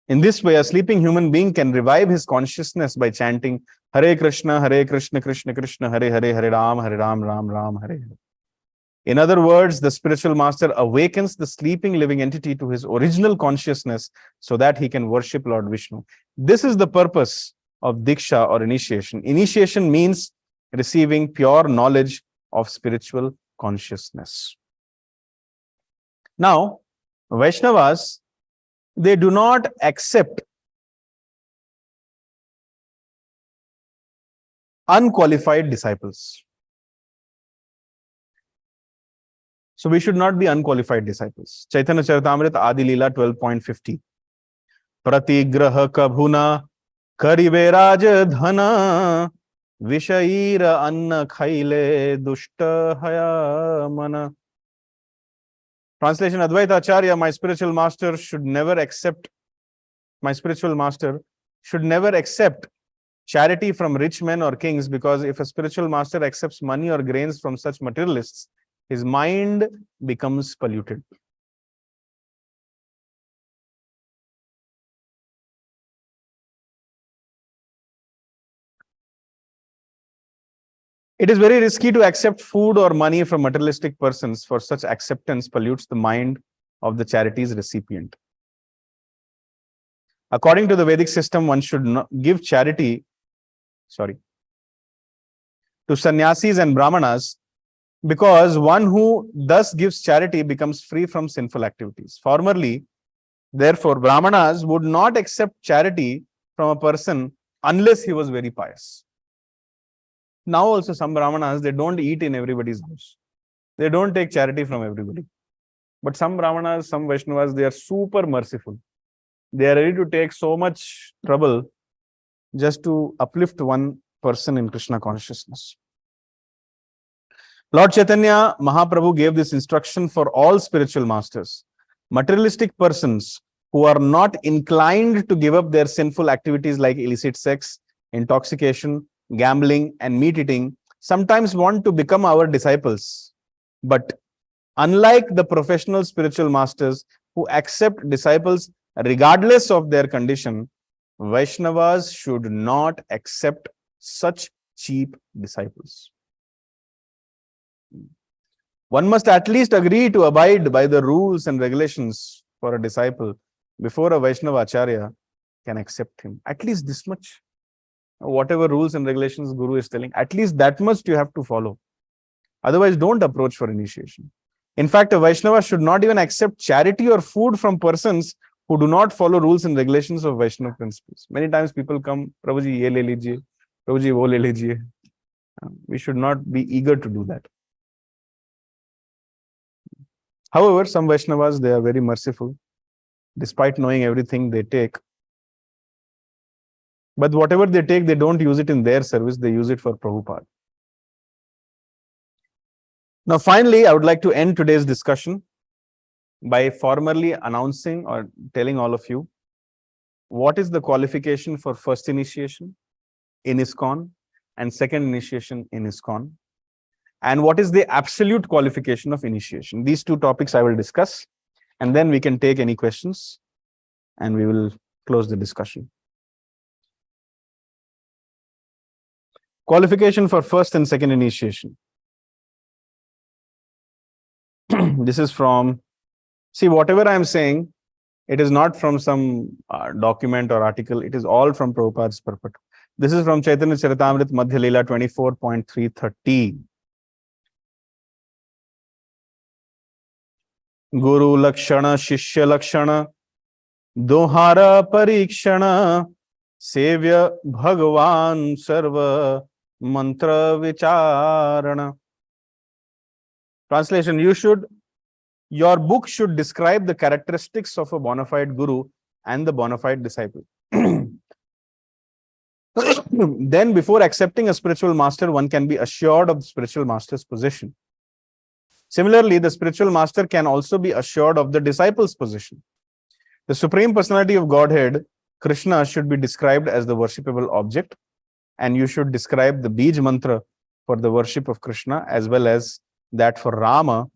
In this way, a sleeping human being can revive his consciousness by chanting Hare Krishna, Krishna Krishna, Hare Hare, Hare Ram, Ram Ram, Hare Hare. In other words, the spiritual master awakens the sleeping living entity to his original consciousness so that he can worship Lord Vishnu. This is the purpose of Diksha or initiation. Initiation means receiving pure knowledge of spiritual consciousness. Now, Vaishnavas they do not accept unqualified disciples. So we should not be unqualified disciples. Chaitanya Charitamrita Adi Leela 12.50. Pratigraha kabhuna karibe raj dhana vishayira anna khaile dushta haya mana. Translation: Advaita Acharya, my spiritual master should never accept charity from rich men or kings, because if a spiritual master accepts money or grains from such materialists, his mind becomes polluted. It is very risky to accept food or money from materialistic persons, for such acceptance pollutes the mind of the charity's recipient. According to the Vedic system, one should not give charity, to sannyasis and brahmanas, because one who thus gives charity becomes free from sinful activities. Formerly, therefore, brahmanas would not accept charity from a person unless he was very pious. Now also some brahmanas, they don't eat in everybody's house. They don't take charity from everybody. But some brahmanas, some Vaishnavas, they are super merciful. They are ready to take so much trouble just to uplift one person in Krishna consciousness. Lord Chaitanya Mahaprabhu gave this instruction for all spiritual masters. Materialistic persons who are not inclined to give up their sinful activities like illicit sex, intoxication, gambling, and meat eating sometimes want to become our disciples. But unlike the professional spiritual masters who accept disciples regardless of their condition, Vaishnavas should not accept such cheap disciples. One must at least agree to abide by the rules and regulations for a disciple before a Vaishnava Acharya can accept him. At least this much. Whatever rules and regulations Guru is telling, at least that much you have to follow. Otherwise, don't approach for initiation. In fact, a Vaishnava should not even accept charity or food from persons who do not follow rules and regulations of Vaishnava principles. Many times people come, Prabhuji, ye le lijiye, Prabhuji, wo le lijiye. We should not be eager to do that. However, some Vaishnavas, they are very merciful. Despite knowing everything they take, but whatever they take, they don't use it in their service, they use it for Prabhupada. Now, finally, I would like to end today's discussion by formally announcing or telling all of you what is the qualification for first initiation in ISKCON and second initiation in ISKCON, and what is the absolute qualification of initiation. These two topics I will discuss, and then we can take any questions and we will close the discussion. Qualification for first and second initiation. This is from, see, whatever I am saying, it is not from some document or article. It is all from Prabhupada's purport. This is from Chaitanya Charitamrita Madhya Leela 24.330. Guru Lakshana Shishya Lakshana Dohara Parikshana Sevya Bhagavan Sarva Mantra Vicharana. Translation: your book should describe the characteristics of a bona fide guru and the bona fide disciple. Then, before accepting a spiritual master, one can be assured of the spiritual master's position. Similarly, the spiritual master can also be assured of the disciple's position. The Supreme Personality of Godhead, Krishna, should be described as the worshipable object, and you should describe the Bij mantra for the worship of Krishna as well as that for Rama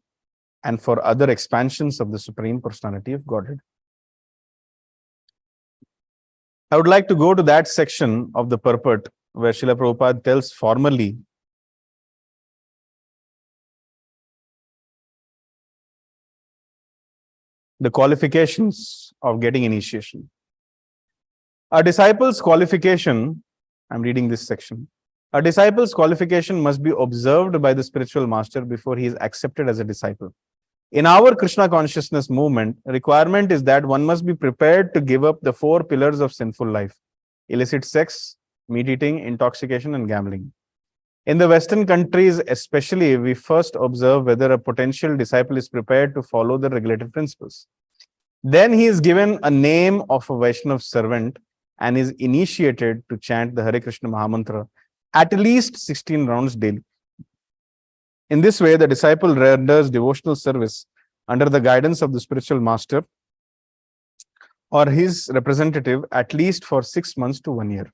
and for other expansions of the Supreme Personality of Godhead. I would like to go to that section of the purport where Srila Prabhupada tells formally the qualifications of getting initiation. A disciple's qualification, I'm reading this section. A disciple's qualification must be observed by the spiritual master before he is accepted as a disciple. In our Krishna consciousness movement, requirement is that one must be prepared to give up the 4 pillars of sinful life: illicit sex, meat eating, intoxication, and gambling. In the Western countries, especially, we first observe whether a potential disciple is prepared to follow the regulative principles. Then he is given a name of a Vaishnav servant and is initiated to chant the Hare Krishna Mahamantra at least 16 rounds daily. In this way, the disciple renders devotional service under the guidance of the spiritual master or his representative at least for 6 months to 1 year.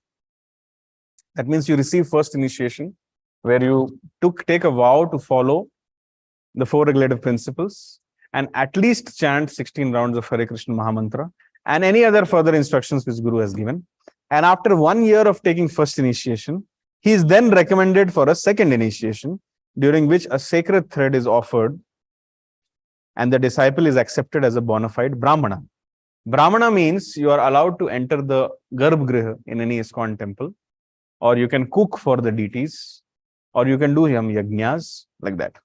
That means you receive first initiation, where you take a vow to follow the 4 regulative principles and at least chant 16 rounds of Hare Krishna Mahamantra and any other further instructions which Guru has given. And after 1 year of taking first initiation, he is then recommended for a second initiation, during which a sacred thread is offered and the disciple is accepted as a bona fide Brahmana. Brahmana means you are allowed to enter the Garbhagriha in any ISKCON temple, or you can cook for the deities, or you can do yam yajnas, like that.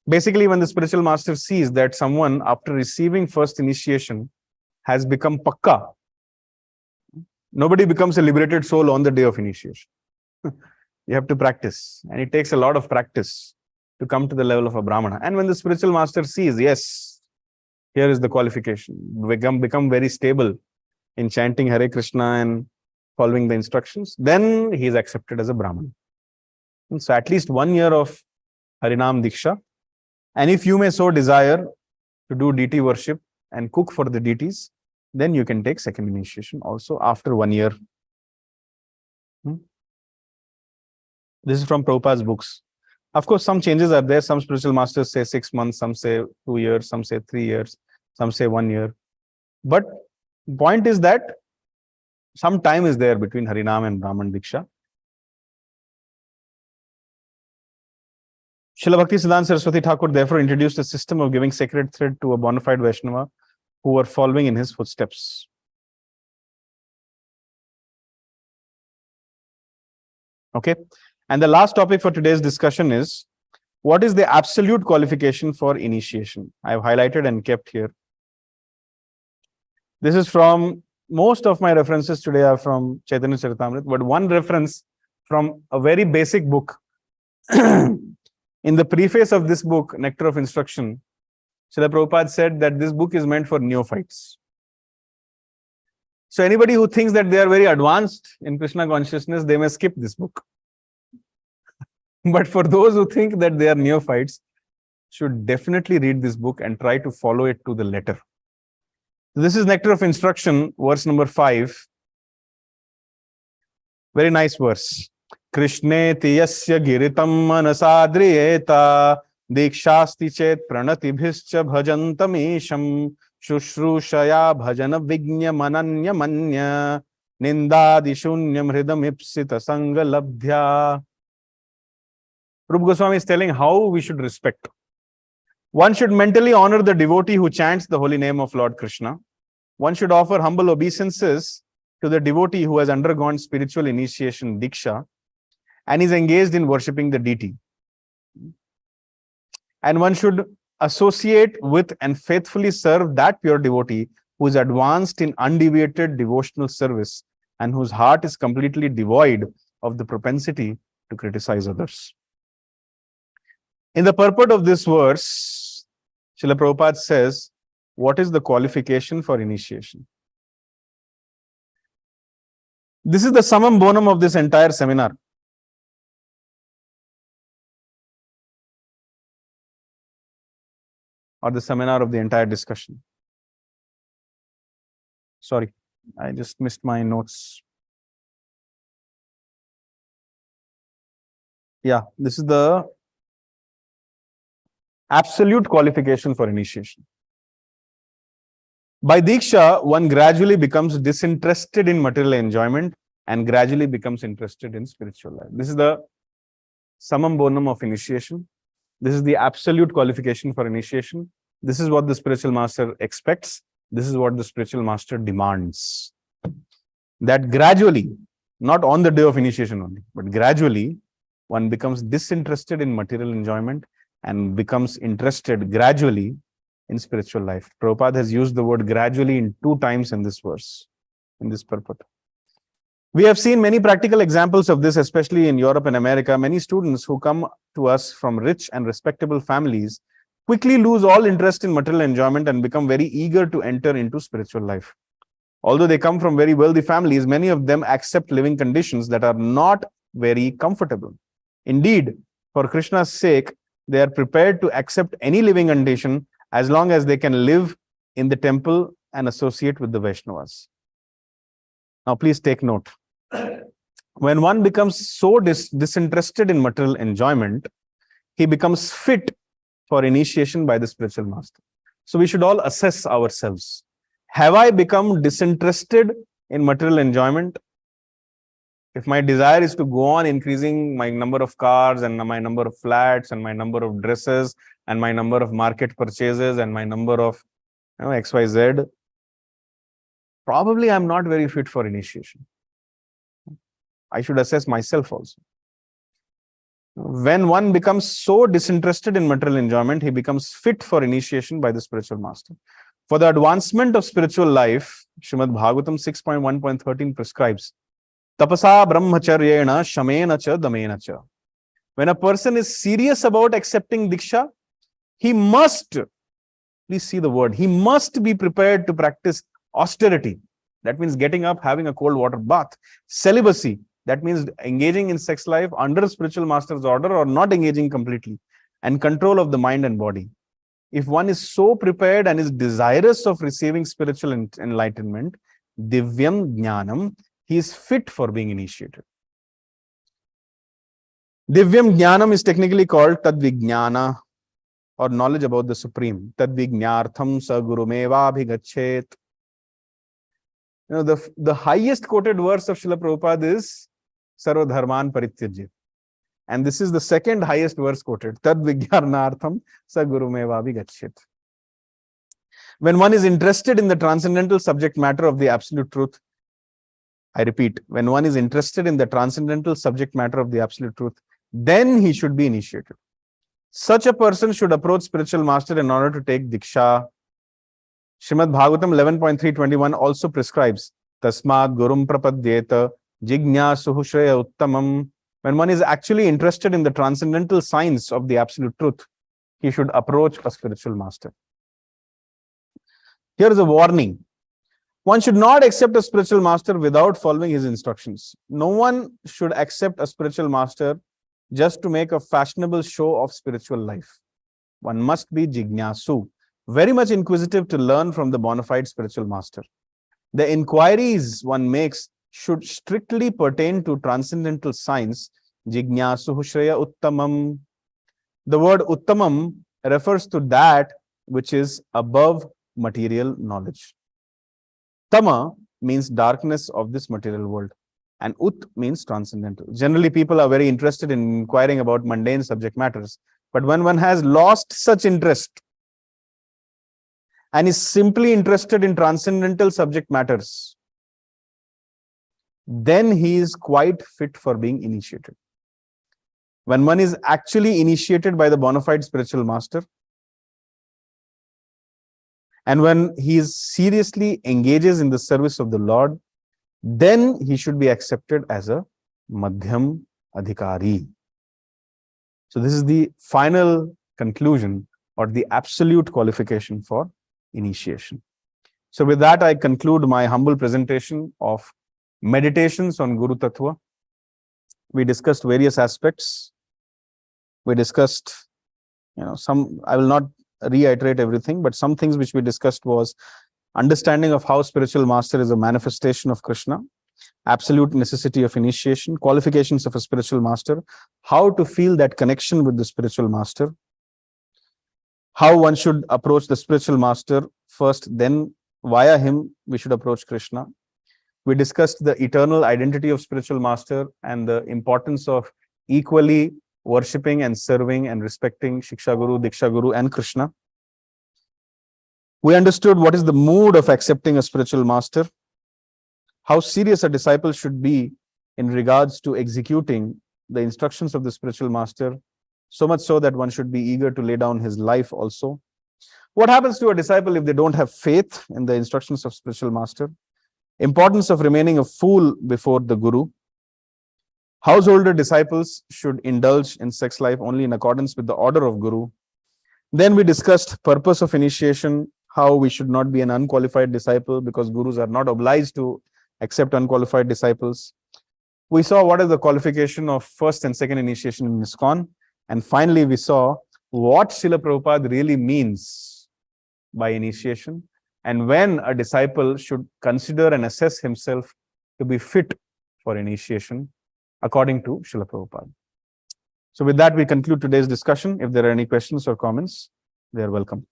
Basically, when the spiritual master sees that someone, after receiving first initiation, has become pakka, nobody becomes a liberated soul on the day of initiation. You have to practice, and it takes a lot of practice to come to the level of a Brahmana. And when the spiritual master sees, yes, here is the qualification, become very stable in chanting Hare Krishna and following the instructions, then he is accepted as a Brahmana. And so at least 1 year of Harinam Diksha. And if you may so desire to do deity worship and cook for the deities, then you can take second initiation also after 1 year. This is from Prabhupada's books. Of course, some changes are there. Some spiritual masters say 6 months, some say 2 years, some say 3 years, some say 1 year. But the point is that some time is there between Harinam and Brahman Diksha. Srila Bhakti Siddhanta Saraswati Thakur therefore introduced a system of giving sacred thread to a bona fide Vaishnava who were following in his footsteps. Okay. And the last topic for today's discussion is, what is the absolute qualification for initiation? I have highlighted and kept here. This is from, most of my references today are from Chaitanya Charitamrita, but one reference from a very basic book. In the preface of this book, Nectar of Instruction, Srila Prabhupada said that this book is meant for neophytes. So anybody who thinks that they are very advanced in Krishna consciousness, they may skip this book. But for those who think that they are neophytes, should definitely read this book and try to follow it to the letter. This is Nectar of Instruction, verse number 5. Very nice verse. Krishneti yasya giritam manasadriyeta dikshasti chet pranatibhischa bhajantamisham shushrusaya bhajana vignya mananya manya nindadi shunyam hridam ipsita sangalabdhya. Rupa Goswami is telling how we should respect. One should mentally honor the devotee who chants the holy name of Lord Krishna. One should offer humble obeisances to the devotee who has undergone spiritual initiation, Diksha, and is engaged in worshipping the deity. And one should associate with and faithfully serve that pure devotee who is advanced in undeviated devotional service and whose heart is completely devoid of the propensity to criticize others. In the purport of this verse, Srila Prabhupada says, what is the qualification for initiation? This is the summum bonum of this entire seminar. Or the seminar of the entire discussion. Sorry, I just missed my notes. Yeah, this is the absolute qualification for initiation. By Diksha, one gradually becomes disinterested in material enjoyment and gradually becomes interested in spiritual life. This is the summum bonum of initiation. This is the absolute qualification for initiation. This is what the spiritual master expects. This is what the spiritual master demands. That gradually, not on the day of initiation only, but gradually, one becomes disinterested in material enjoyment and becomes interested gradually in spiritual life. Prabhupada has used the word gradually in 2 times in this verse, in this purport. We have seen many practical examples of this, especially in Europe and America. Many students who come to us from rich and respectable families quickly lose all interest in material enjoyment and become very eager to enter into spiritual life. Although they come from very wealthy families, many of them accept living conditions that are not very comfortable. Indeed, for Krishna's sake, they are prepared to accept any living condition as long as they can live in the temple and associate with the Vaishnavas. Now, please take note. When one becomes so disinterested in material enjoyment, he becomes fit for initiation by the spiritual master. So we should all assess ourselves. Have I become disinterested in material enjoyment? If my desire is to go on increasing my number of cars and my number of flats and my number of dresses and my number of market purchases and my number of XYZ, probably I'm not very fit for initiation. I should assess myself also. When one becomes so disinterested in material enjoyment, he becomes fit for initiation by the spiritual master. For the advancement of spiritual life, Srimad Bhagavatam 6.1.13 prescribes, Tapasa brahmacharyena shamena cha damena cha. When a person is serious about accepting Diksha, he must, please see the word, he must be prepared to practice austerity. That means getting up, having a cold water bath. Celibacy, that means engaging in sex life under a spiritual master's order or not engaging completely. And control of the mind and body. If one is so prepared and is desirous of receiving spiritual enlightenment, divyam jnanam, he is fit for being initiated. Divyam jnanam is technically called tadvijnana, or knowledge about the Supreme. Tadvijnartham sa gurumeva bhigachet. The highest quoted verse of Srila Prabhupada is Sarva Dharman Parityajya. And this is the second highest verse quoted. Tad Vijnarnartham sa gurumeva vigachyet. When one is interested in the transcendental subject matter of the absolute truth, I repeat, when one is interested in the transcendental subject matter of the absolute truth, then he should be initiated. Such a person should approach spiritual master in order to take Diksha. Srimad Bhagavatam 11.321 also prescribes Tasmad Gurum Prapadyeta Jignasuhu Shreya Uttamam. When one is actually interested in the transcendental science of the absolute truth, he should approach a spiritual master. Here is a warning. One should not accept a spiritual master without following his instructions. No one should accept a spiritual master just to make a fashionable show of spiritual life. One must be jignasu, very much inquisitive to learn from the bona fide spiritual master. The inquiries one makes should strictly pertain to transcendental science. Jignasuhu Shreya Uttamam. The word Uttamam refers to that which is above material knowledge. Tama means darkness of this material world, and Ut means transcendental. Generally, people are very interested in inquiring about mundane subject matters. But when one has lost such interest and is simply interested in transcendental subject matters, then he is quite fit for being initiated. When one is actually initiated by the bona fide spiritual master, and when he is seriously engages in the service of the Lord, then he should be accepted as a Madhyam Adhikari. So this is the final conclusion or the absolute qualification for initiation. So with that, I conclude my humble presentation of meditations on Guru Tattva. We discussed various aspects. We discussed, some, I will not reiterate everything, but some things which we discussed was understanding of how spiritual master is a manifestation of Krishna, absolute necessity of initiation, qualifications of a spiritual master, how to feel that connection with the spiritual master, how one should approach the spiritual master first, then via him we should approach Krishna. We discussed the eternal identity of spiritual master and the importance of equally worshipping and serving and respecting Shiksha Guru, Diksha Guru, and Krishna. We understood what is the mood of accepting a spiritual master, how serious a disciple should be in regards to executing the instructions of the spiritual master So much so that one should be eager to lay down his life also. What happens to a disciple if they don't have faith in the instructions of spiritual master? Importance of remaining a fool before the guru. Householder disciples should indulge in sex life only in accordance with the order of guru. Then we discussed purpose of initiation, how we should not be an unqualified disciple because gurus are not obliged to accept unqualified disciples. We saw what is the qualification of first and second initiation in ISKCON. And finally, we saw what Srila Prabhupada really means by initiation and when a disciple should consider and assess himself to be fit for initiation according to Srila Prabhupada. So with that, we conclude today's discussion. If there are any questions or comments, they are welcome.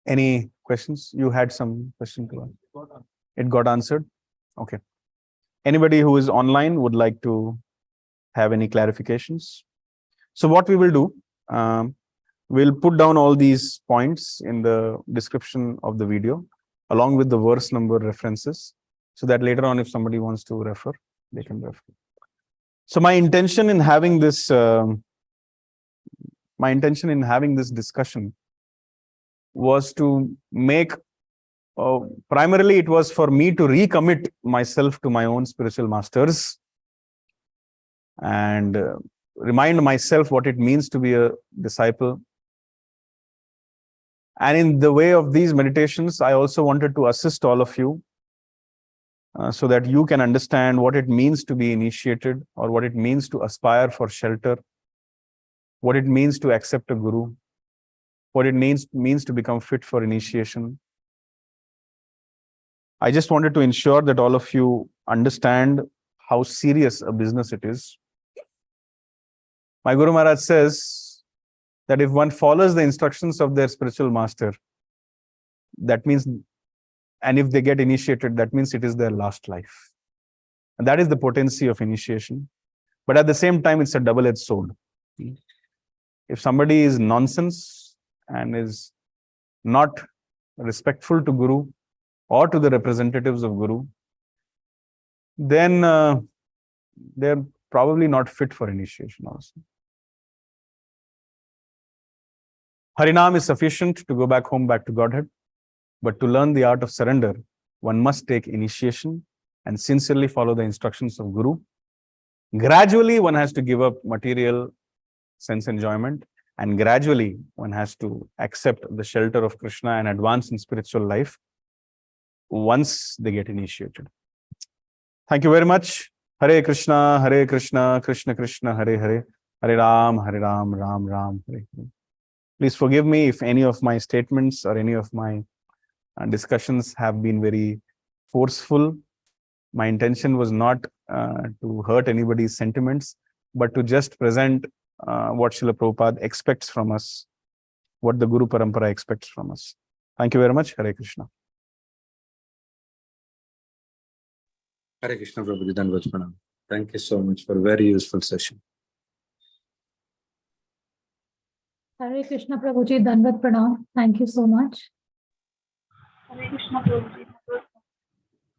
Any questions? You had some question to ask. It got answered? Okay. Anybody who is online would like to have any clarifications? So what we will do, we'll put down all these points in the description of the video, along with the verse number references, so that later on, if somebody wants to refer, they can refer. So my intention in having this discussion was to make, primarily it was for me to recommit myself to my own spiritual masters and remind myself what it means to be a disciple. And in the way of these meditations, I also wanted to assist all of you so that you can understand what it means to be initiated or what it means to aspire for shelter, what it means to accept a guru, what it means to become fit for initiation. I just wanted to ensure that all of you understand how serious a business it is. My Guru Maharaj says that if one follows the instructions of their spiritual master, that means, and if they get initiated, that means it is their last life. And that is the potency of initiation. But at the same time, it's a double-edged sword. If somebody is nonsense and is not respectful to Guru or to the representatives of Guru, then they're probably not fit for initiation also. Harinam is sufficient to go back home, back to Godhead. But to learn the art of surrender, one must take initiation and sincerely follow the instructions of Guru. Gradually, one has to give up material sense enjoyment, and gradually one has to accept the shelter of Krishna and advance in spiritual life once they get initiated. Thank you very much. Hare Krishna, Krishna Krishna, Hare Hare, Hare Ram, Ram Ram, Hare Hare. Please forgive me if any of my statements or any of my discussions have been very forceful. My intention was not to hurt anybody's sentiments, but to just present what Srila Prabhupada expects from us, what the Guru Parampara expects from us. Thank you very much. Hare Krishna. Hare Krishna, Prabhuji. Dandavat Pranam. Thank you so much for a very useful session. Hare Krishna, Prabhuji. Dandavat Pranam. Thank you so much. Hare Krishna, Prabhuji.